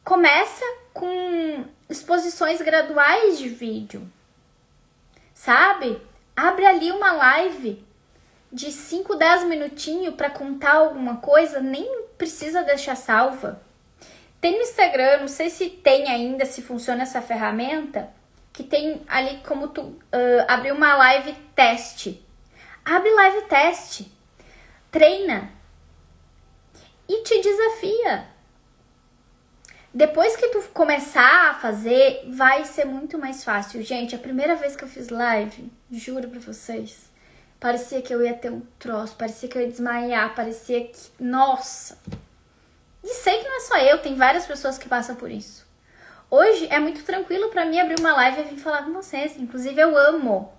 Começa com exposições graduais de vídeo, sabe? Abre ali uma live de 5, 10 minutinhos para contar alguma coisa, nem precisa deixar salva. Tem no Instagram, não sei se tem ainda, se funciona essa ferramenta, que tem ali como tu abrir uma live teste. Abre live teste, treina e te desafia. Depois que tu começar a fazer, vai ser muito mais fácil. Gente, a primeira vez que eu fiz live, juro pra vocês, parecia que eu ia ter um troço, parecia que eu ia desmaiar, parecia que... Nossa! E sei que não é só eu, tem várias pessoas que passam por isso. Hoje é muito tranquilo pra mim abrir uma live e vir falar com vocês. Inclusive eu amo.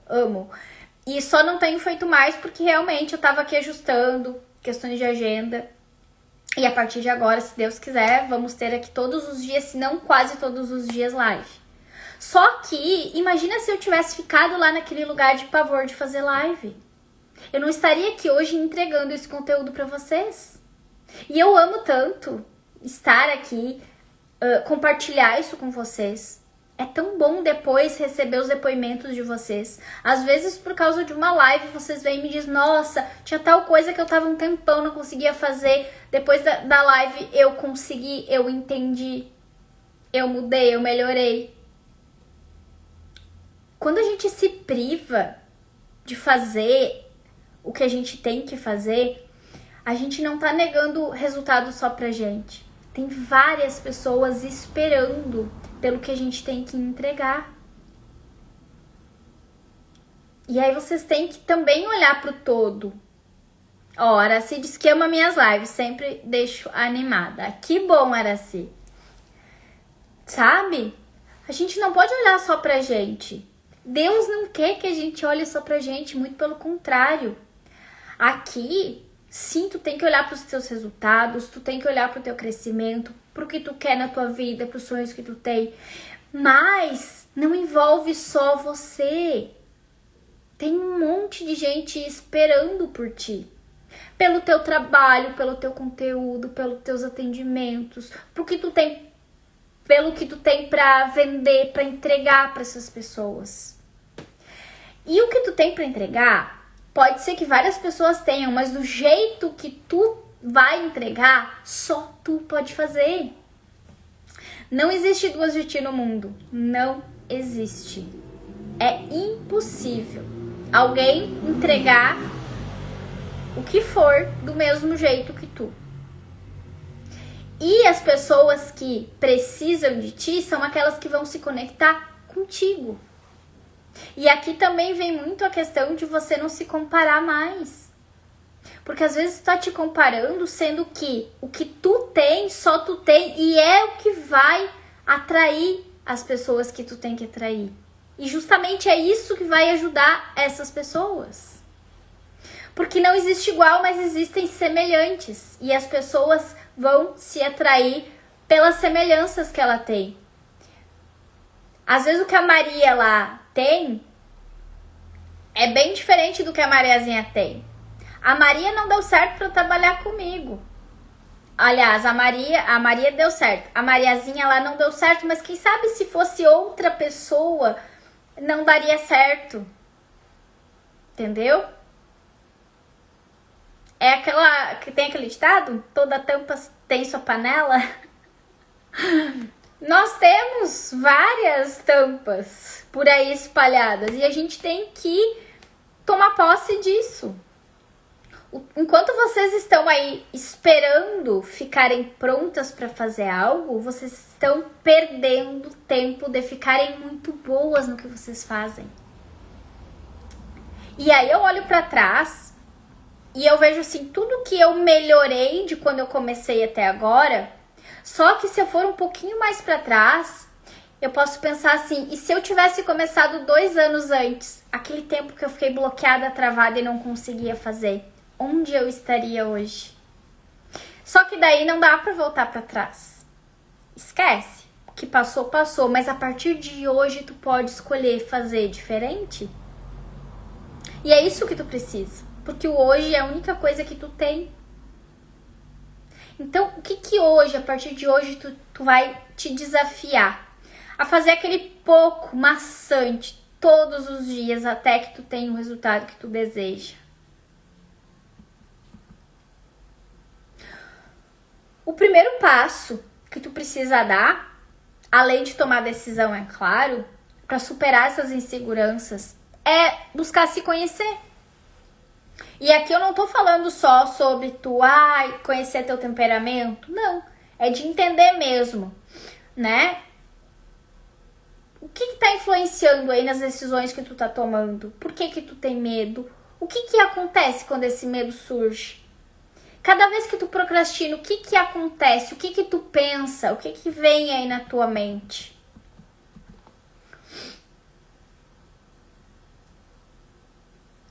E só não tenho feito mais porque realmente eu tava aqui ajustando questões de agenda. E a partir de agora, se Deus quiser, vamos ter aqui todos os dias, se não quase todos os dias, live. Só que, imagina se eu tivesse ficado lá naquele lugar de pavor de fazer live. Eu não estaria aqui hoje entregando esse conteúdo pra vocês. E eu amo tanto estar aqui, compartilhar isso com vocês. É tão bom depois receber os depoimentos de vocês. Às vezes, por causa de uma live, vocês vêm e me dizem: nossa, tinha tal coisa que eu tava um tempão, não conseguia fazer. Depois da live, eu consegui, eu entendi, eu mudei, eu melhorei. Quando a gente se priva de fazer o que a gente tem que fazer, a gente não tá negando resultado só pra gente. Tem várias pessoas esperando pelo que a gente tem que entregar. E aí vocês têm que também olhar pro todo. Araci diz que ama minhas lives, sempre deixo animada. Que bom, Araci. Sabe? A gente não pode olhar só pra gente. Deus não quer que a gente olhe só pra gente, muito pelo contrário. Aqui, sim, tu tem que olhar pros teus resultados, tu tem que olhar pro teu crescimento, pro que tu quer na tua vida, pros sonhos que tu tem. Mas não envolve só você. Tem um monte de gente esperando por ti. Pelo teu trabalho, pelo teu conteúdo, pelos teus atendimentos, pelo que tu tem pra vender, pra entregar pra essas pessoas. E o que tu tem pra entregar, pode ser que várias pessoas tenham, mas do jeito que tu vai entregar, só tu pode fazer. Não existe duas de ti no mundo. Não existe. É impossível alguém entregar o que for do mesmo jeito que tu. E as pessoas que precisam de ti são aquelas que vão se conectar contigo. E aqui também vem muito a questão de você não se comparar mais. Porque às vezes tu tá te comparando, sendo que o que tu tem, só tu tem, e é o que vai atrair as pessoas que tu tem que atrair. E justamente é isso que vai ajudar essas pessoas. Porque não existe igual, mas existem semelhantes. E as pessoas vão se atrair pelas semelhanças que ela tem. Às vezes o que a Maria lá tem é bem diferente do que a Mariazinha tem. A Maria não deu certo para trabalhar comigo. Aliás, a Maria deu certo. A Mariazinha lá não deu certo, mas quem sabe se fosse outra pessoa não daria certo. Entendeu? É aquela que tem aquele ditado, toda tampa tem sua panela. Nós temos várias tampas por aí espalhadas e a gente tem que tomar posse disso. Enquanto vocês estão aí esperando ficarem prontas para fazer algo, vocês estão perdendo tempo de ficarem muito boas no que vocês fazem. E aí eu olho para trás e eu vejo assim, tudo que eu melhorei de quando eu comecei até agora. Só que se eu for um pouquinho mais para trás, eu posso pensar assim, e se eu tivesse começado 2 anos antes, aquele tempo que eu fiquei bloqueada, travada e não conseguia fazer, onde eu estaria hoje? Só que daí não dá para voltar para trás. Esquece. O que passou, passou. Mas a partir de hoje tu pode escolher fazer diferente. E é isso que tu precisa. Porque o hoje é a única coisa que tu tem. Então, o que hoje, a partir de hoje, tu vai te desafiar? A fazer aquele pouco maçante todos os dias até que tu tenha o resultado que tu deseja. O primeiro passo que tu precisa dar, além de tomar decisão, é claro, para superar essas inseguranças, é buscar se conhecer. E aqui eu não tô falando só sobre tu conhecer teu temperamento, não. É de entender mesmo, né? O que tá influenciando aí nas decisões que tu tá tomando? Por que tu tem medo? O que acontece quando esse medo surge? Cada vez que tu procrastina, o que acontece? O que tu pensa? O que vem aí na tua mente?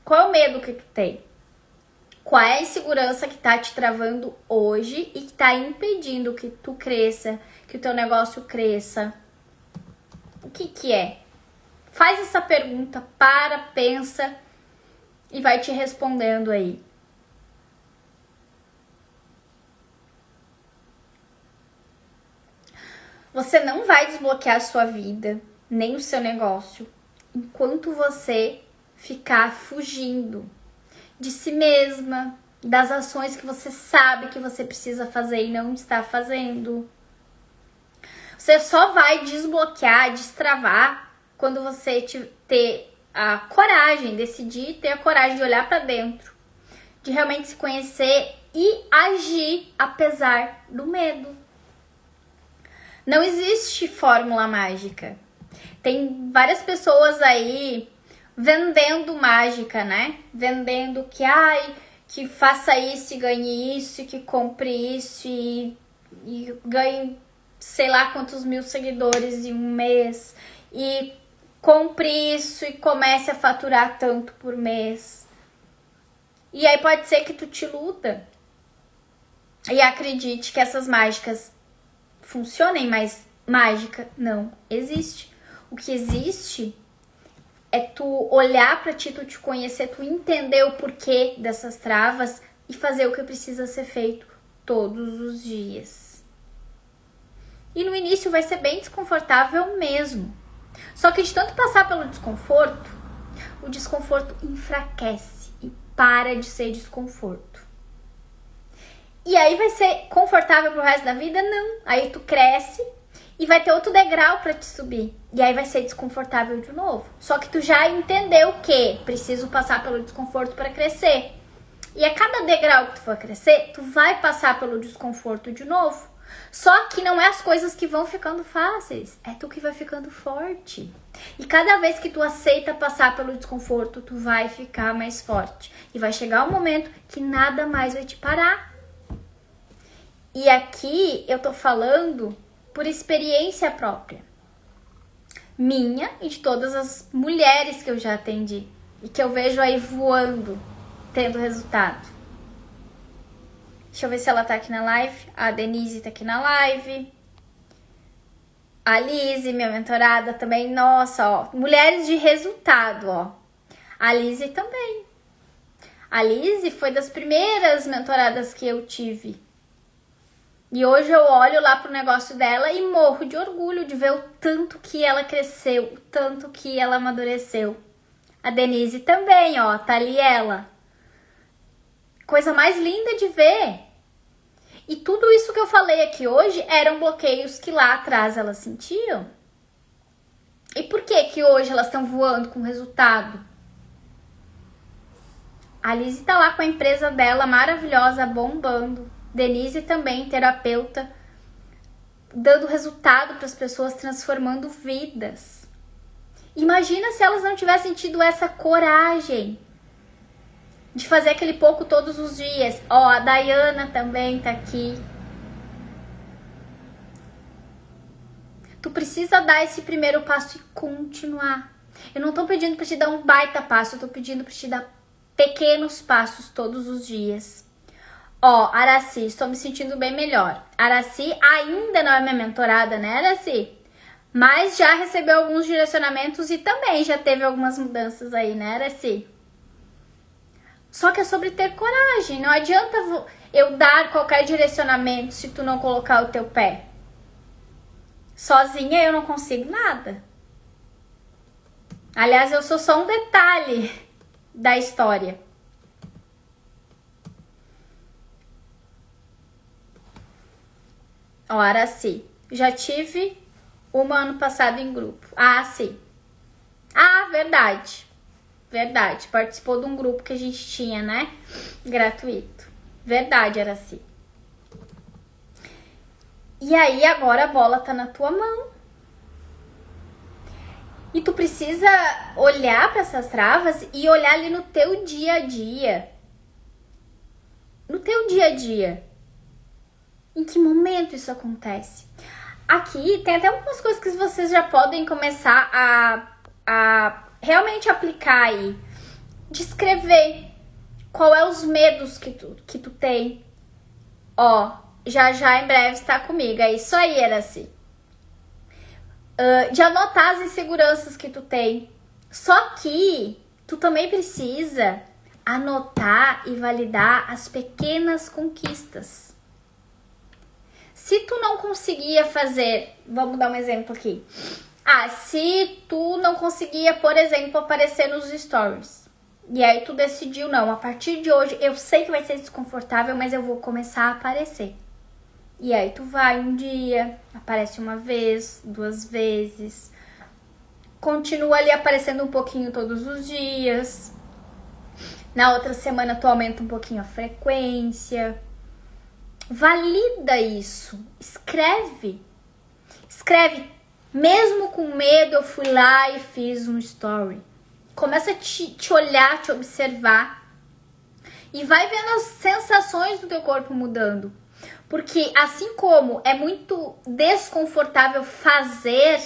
Qual é o medo que tu tem? Qual é a insegurança que tá te travando hoje e que tá impedindo que tu cresça, que o teu negócio cresça? O que é? Faz essa pergunta, pensa e vai te respondendo aí. Você não vai desbloquear a sua vida, nem o seu negócio, enquanto você ficar fugindo de si mesma, das ações que você sabe que você precisa fazer e não está fazendo. Você só vai desbloquear, destravar quando você ter a coragem, decidir ter a coragem de olhar para dentro, de realmente se conhecer e agir apesar do medo. Não existe fórmula mágica. Tem várias pessoas aí vendendo mágica, né? Vendendo que faça isso e ganhe isso, que compre isso e ganhe sei lá quantos mil seguidores em um mês e compre isso e comece a faturar tanto por mês. E aí pode ser que tu te iluda e acredite que essas mágicas funcionem, mas mágica não existe. O que existe é tu olhar pra ti, tu te conhecer, tu entender o porquê dessas travas e fazer o que precisa ser feito todos os dias. E no início vai ser bem desconfortável mesmo. Só que de tanto passar pelo desconforto, o desconforto enfraquece e para de ser desconforto. E aí vai ser confortável pro resto da vida? Não. Aí tu cresce e vai ter outro degrau pra te subir. E aí vai ser desconfortável de novo. Só que tu já entendeu que preciso passar pelo desconforto para crescer. E a cada degrau que tu for crescer, tu vai passar pelo desconforto de novo. Só que não é as coisas que vão ficando fáceis, é tu que vai ficando forte. E cada vez que tu aceita passar pelo desconforto, tu vai ficar mais forte. E vai chegar um momento que nada mais vai te parar. E aqui eu tô falando por experiência própria. Minha e de todas as mulheres que eu já atendi. E que eu vejo aí voando, tendo resultado. Deixa eu ver se ela tá aqui na live. A Denise tá aqui na live. A Lise, minha mentorada também. Nossa, ó. Mulheres de resultado, ó. A Lise também. A Lise foi das primeiras mentoradas que eu tive. E hoje eu olho lá pro negócio dela e morro de orgulho de ver o tanto que ela cresceu, o tanto que ela amadureceu. A Denise também, ó. Tá ali ela. Coisa mais linda de ver. E tudo isso que eu falei aqui hoje eram bloqueios que lá atrás elas sentiam. E por que hoje elas estão voando com resultado? A Lizzy tá lá com a empresa dela maravilhosa, bombando. Denise também, terapeuta, dando resultado para as pessoas, transformando vidas. Imagina se elas não tivessem tido essa coragem de fazer aquele pouco todos os dias. Ó, a Dayana também tá aqui. Tu precisa dar esse primeiro passo e continuar. Eu não tô pedindo pra te dar um baita passo, eu tô pedindo pra te dar pequenos passos todos os dias. Ó, Araci, estou me sentindo bem melhor. Araci ainda não é minha mentorada, né, Araci? Mas já recebeu alguns direcionamentos e também já teve algumas mudanças aí, né, Araci? Só que é sobre ter coragem. Não adianta eu dar qualquer direcionamento se tu não colocar o teu pé. Sozinha eu não consigo nada. Aliás, eu sou só um detalhe da história. Ó, Araci, já tive uma ano passado em grupo. Ah, sim. Ah, verdade. Verdade. Participou de um grupo que a gente tinha, né? Gratuito. Verdade, Araci. E aí, agora a bola tá na tua mão. E tu precisa olhar para essas travas e olhar ali no teu dia a dia. No teu dia a dia. Em que momento isso acontece? Aqui tem até algumas coisas que vocês já podem começar a realmente aplicar aí. Descrever qual é os medos que tu tem. Ó, já em breve está comigo. É isso aí, Araci. De anotar as inseguranças que tu tem. Só que tu também precisa anotar e validar as pequenas conquistas. Se tu não conseguia fazer, vamos dar um exemplo aqui. Se tu não conseguia, por exemplo, aparecer nos stories. E aí tu decidiu, não, a partir de hoje, eu sei que vai ser desconfortável, mas eu vou começar a aparecer. E aí tu vai um dia, aparece uma vez, 2 vezes. Continua ali aparecendo um pouquinho todos os dias. Na outra semana tu aumenta um pouquinho a frequência. Valida isso. Escreve. Escreve. Mesmo com medo, eu fui lá e fiz um story. Começa a te olhar, te observar. E vai vendo as sensações do teu corpo mudando. Porque assim como é muito desconfortável fazer,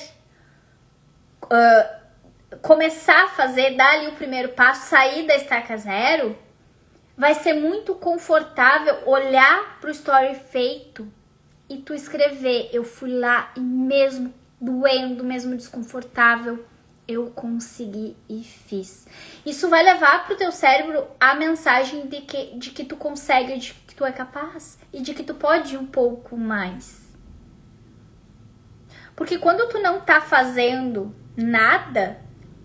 começar a fazer, dar ali o primeiro passo, sair da estaca zero, vai ser muito confortável olhar pro story feito e tu escrever, eu fui lá e mesmo doendo, mesmo desconfortável, eu consegui e fiz. Isso vai levar pro teu cérebro a mensagem de que tu consegue, de que tu é capaz e de que tu pode ir um pouco mais. Porque quando tu não tá fazendo nada,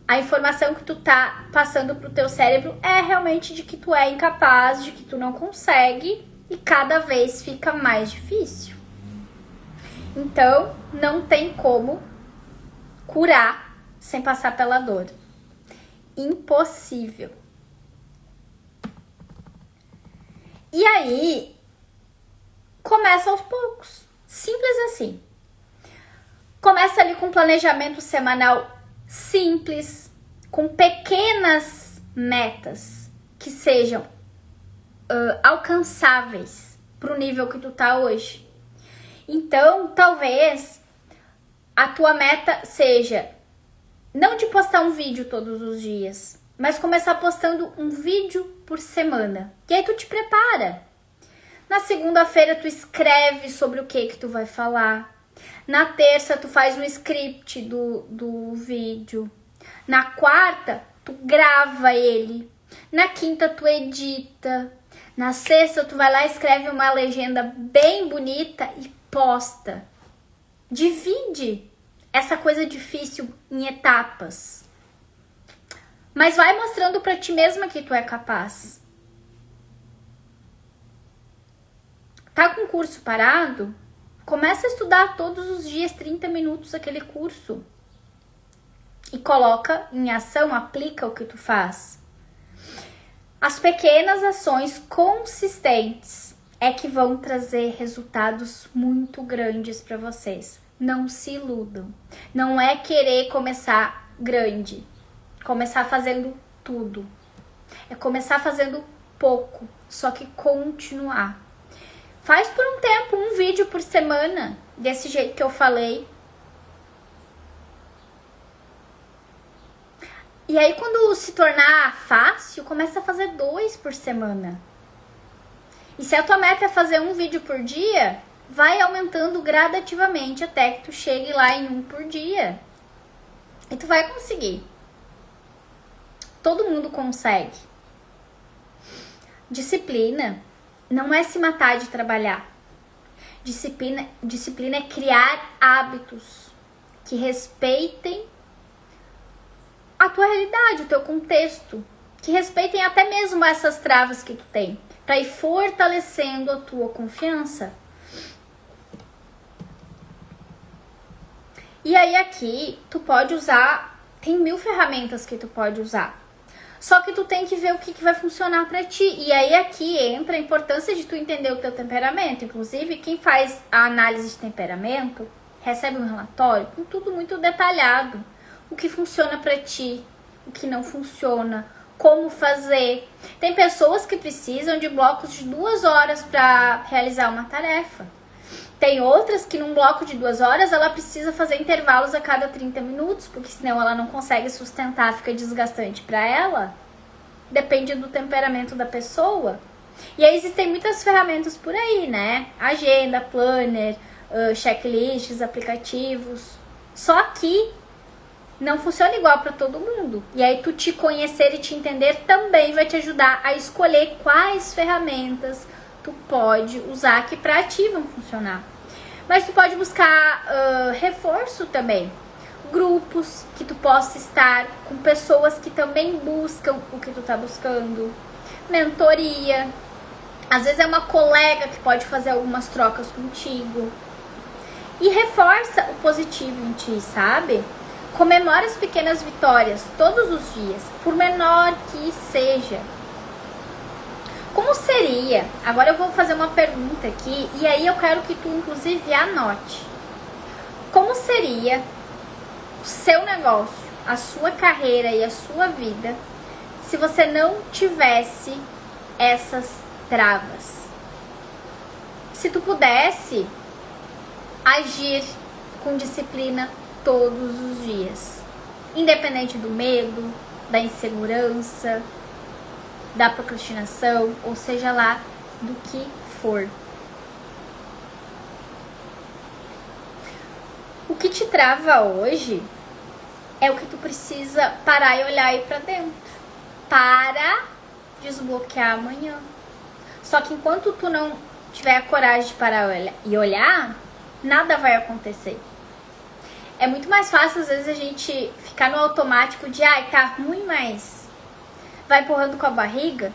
a informação que tu tá passando pro teu cérebro é realmente de que tu é incapaz, de que tu não consegue e cada vez fica mais difícil. Então, não tem como curar sem passar pela dor. Impossível. E aí, começa aos poucos. Simples assim. Começa ali com um planejamento semanal simples, com pequenas metas que sejam alcançáveis para o nível que tu tá hoje. Então, talvez a tua meta seja não de postar um vídeo todos os dias, mas começar postando um vídeo por semana. E aí tu te prepara. Na segunda-feira tu escreve sobre o que tu vai falar. Na terça tu faz um script do vídeo. Na quarta tu grava ele. Na quinta tu edita. Na sexta tu vai lá e escreve uma legenda bem bonita e posta. Divide essa coisa difícil em etapas. Mas vai mostrando pra ti mesma que tu é capaz. Tá com o curso parado? Começa a estudar todos os dias 30 minutos aquele curso. E coloca em ação, aplica o que tu faz. As pequenas ações consistentes é que vão trazer resultados muito grandes para vocês. Não se iludam. Não é querer começar grande. Começar fazendo tudo. É começar fazendo pouco, só que continuar. Faz por um tempo, um vídeo por semana, desse jeito que eu falei. E aí, quando se tornar fácil, começa a fazer 2 por semana. E se a tua meta é fazer um vídeo por dia, vai aumentando gradativamente até que tu chegue lá em 1 por dia. E tu vai conseguir. Todo mundo consegue. Disciplina não é se matar de trabalhar. Disciplina é criar hábitos que respeitem a tua realidade, o teu contexto, que respeitem até mesmo essas travas que tu tem, para ir fortalecendo a tua confiança. E aí aqui tu pode usar, tem 1000 ferramentas que tu pode usar. Só que tu tem que ver o que vai funcionar para ti. E aí aqui entra a importância de tu entender o teu temperamento. Inclusive, quem faz a análise de temperamento recebe um relatório com tudo muito detalhado. O que funciona para ti, o que não funciona, como fazer. Tem pessoas que precisam de blocos de 2 horas para realizar uma tarefa. Tem outras que num bloco de 2 horas ela precisa fazer intervalos a cada 30 minutos, porque senão ela não consegue sustentar, fica desgastante para ela. Depende do temperamento da pessoa. E aí existem muitas ferramentas por aí, né? Agenda, planner, checklists, aplicativos. Só que não funciona igual para todo mundo. E aí tu te conhecer e te entender também vai te ajudar a escolher quais ferramentas tu pode usar que para ti vão funcionar. Mas tu pode buscar reforço também. Grupos que tu possa estar com pessoas que também buscam o que tu tá buscando. Mentoria. Às vezes é uma colega que pode fazer algumas trocas contigo. E reforça o positivo em ti, sabe? Comemora as pequenas vitórias todos os dias, por menor que seja. Como seria? Agora eu vou fazer uma pergunta aqui e aí eu quero que tu inclusive anote. Como seria o seu negócio, a sua carreira e a sua vida se você não tivesse essas travas? Se tu pudesse agir com disciplina todos os dias, independente do medo, da insegurança, da procrastinação, ou seja lá do que for. O que te trava hoje é o que tu precisa parar e olhar aí pra dentro para desbloquear amanhã. Só que enquanto tu não tiver a coragem de parar e olhar, nada vai acontecer. É muito mais fácil às vezes a gente ficar no automático de tá ruim, mas vai empurrando com a barriga,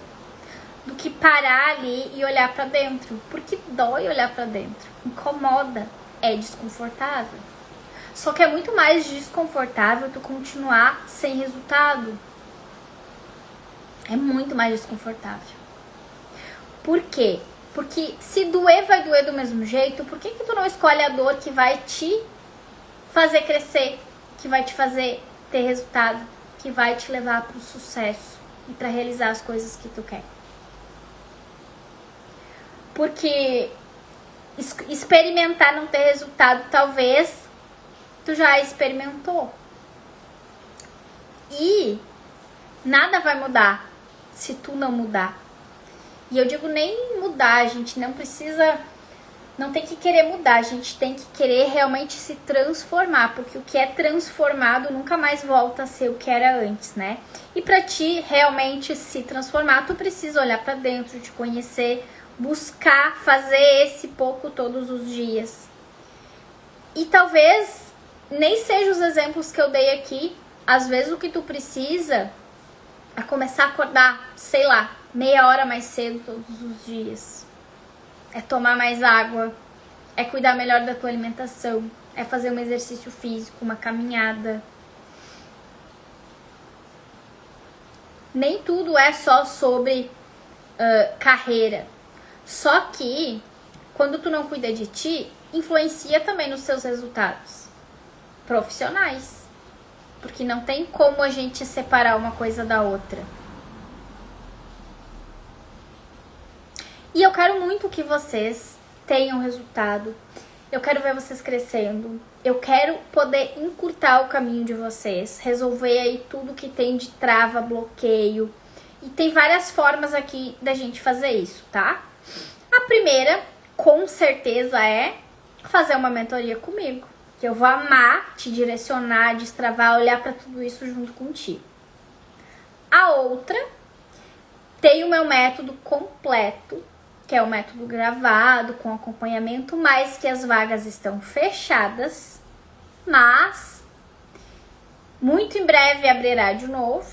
do que parar ali e olhar pra dentro. Porque dói olhar pra dentro, incomoda, é desconfortável. Só que é muito mais desconfortável tu continuar sem resultado. É muito mais desconfortável. Por quê? Porque se doer, vai doer do mesmo jeito. Por que tu não escolhe a dor que vai te fazer crescer, que vai te fazer ter resultado, que vai te levar pro sucesso e para realizar as coisas que tu quer? Porque experimentar não ter resultado, talvez tu já experimentou. E nada vai mudar se tu não mudar. E eu digo nem mudar, a gente não precisa, não tem que querer mudar, a gente tem que querer realmente se transformar, porque o que é transformado nunca mais volta a ser o que era antes, né? E pra ti realmente se transformar, tu precisa olhar pra dentro, te conhecer, buscar fazer esse pouco todos os dias. E talvez nem sejam os exemplos que eu dei aqui. Às vezes o que tu precisa é começar a acordar, sei lá, meia hora mais cedo todos os dias. é tomar mais água, é cuidar melhor da tua alimentação, é fazer um exercício físico, uma caminhada. Nem tudo é só sobre carreira. Só que, quando tu não cuida de ti, influencia também nos seus resultados profissionais. Porque não tem como a gente separar uma coisa da outra. E eu quero muito que vocês tenham resultado. Eu quero ver vocês crescendo. Eu quero poder encurtar o caminho de vocês. Resolver aí tudo que tem de trava, bloqueio. E tem várias formas aqui da gente fazer isso, tá? A primeira, com certeza, é fazer uma mentoria comigo. Que eu vou amar te direcionar, destravar, olhar para tudo isso junto contigo. A outra, tem o meu método completo, que é o método gravado, com acompanhamento, mas que as vagas estão fechadas, mas muito em breve abrirá de novo.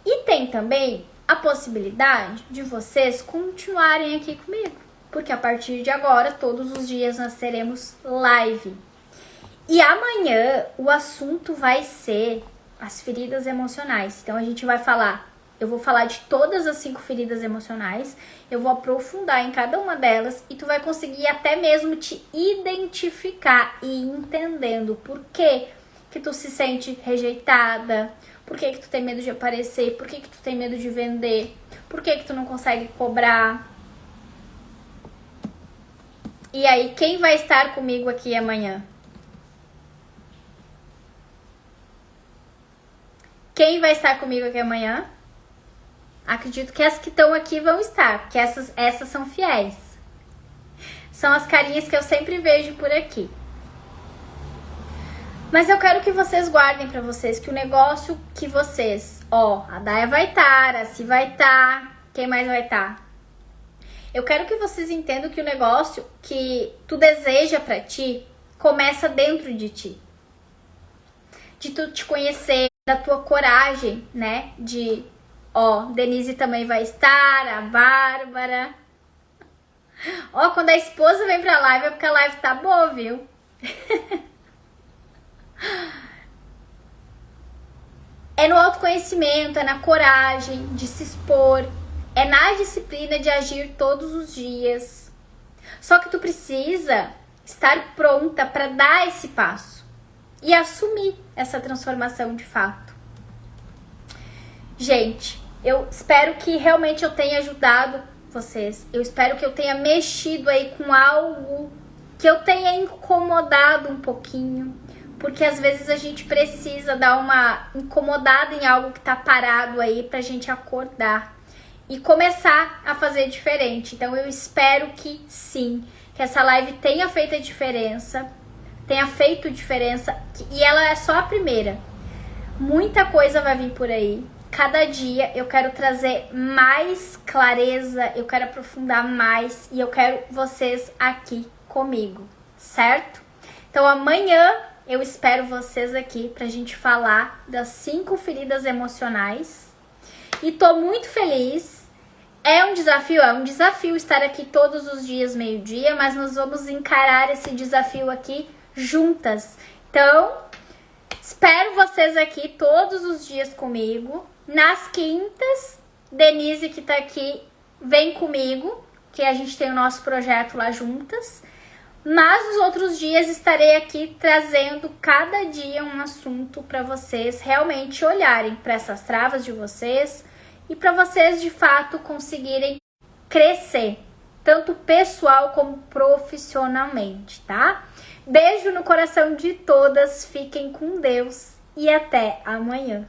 E tem também a possibilidade de vocês continuarem aqui comigo, porque a partir de agora, todos os dias nós teremos live. E amanhã o assunto vai ser as feridas emocionais. Então a gente vai falar... Eu vou falar de todas as 5 feridas emocionais, eu vou aprofundar em cada uma delas e tu vai conseguir até mesmo te identificar e entendendo por que que tu se sente rejeitada, por que que tu tem medo de aparecer, por que que tu tem medo de vender, por que que tu não consegue cobrar. E aí, quem vai estar comigo aqui amanhã? Quem vai estar comigo aqui amanhã? Acredito que as que estão aqui vão estar, porque essas são fiéis. São as carinhas que eu sempre vejo por aqui. Mas eu quero que vocês guardem pra vocês que o negócio que vocês... a Daya vai estar, a Si vai estar, quem mais vai estar? Eu quero que vocês entendam que o negócio que tu deseja pra ti começa dentro de ti. De tu te conhecer, da tua coragem, né? Denise também vai estar, a Bárbara. Quando a esposa vem pra live é porque a live tá boa, viu? É no autoconhecimento, é na coragem de se expor, é na disciplina de agir todos os dias. Só que tu precisa estar pronta pra dar esse passo e assumir essa transformação de fato. Gente, eu espero que realmente eu tenha ajudado vocês. Eu espero que eu tenha mexido aí com algo que eu tenha incomodado um pouquinho. Porque às vezes a gente precisa dar uma incomodada em algo que tá parado aí pra gente acordar. E começar a fazer diferente. Então eu espero que sim, que essa live tenha feito a diferença. Tenha feito diferença. E ela é só a primeira. Muita coisa vai vir por aí. Cada dia eu quero trazer mais clareza, eu quero aprofundar mais e eu quero vocês aqui comigo, certo? Então amanhã eu espero vocês aqui pra gente falar das 5 feridas emocionais e tô muito feliz. É um desafio estar aqui todos os dias meio-dia, mas nós vamos encarar esse desafio aqui juntas. Então, espero vocês aqui todos os dias comigo. Nas quintas, Denise que tá aqui, vem comigo, que a gente tem o nosso projeto lá juntas. Mas nos outros dias estarei aqui trazendo cada dia um assunto para vocês realmente olharem para essas travas de vocês e para vocês de fato conseguirem crescer, tanto pessoal como profissionalmente, tá? Beijo no coração de todas, fiquem com Deus e até amanhã.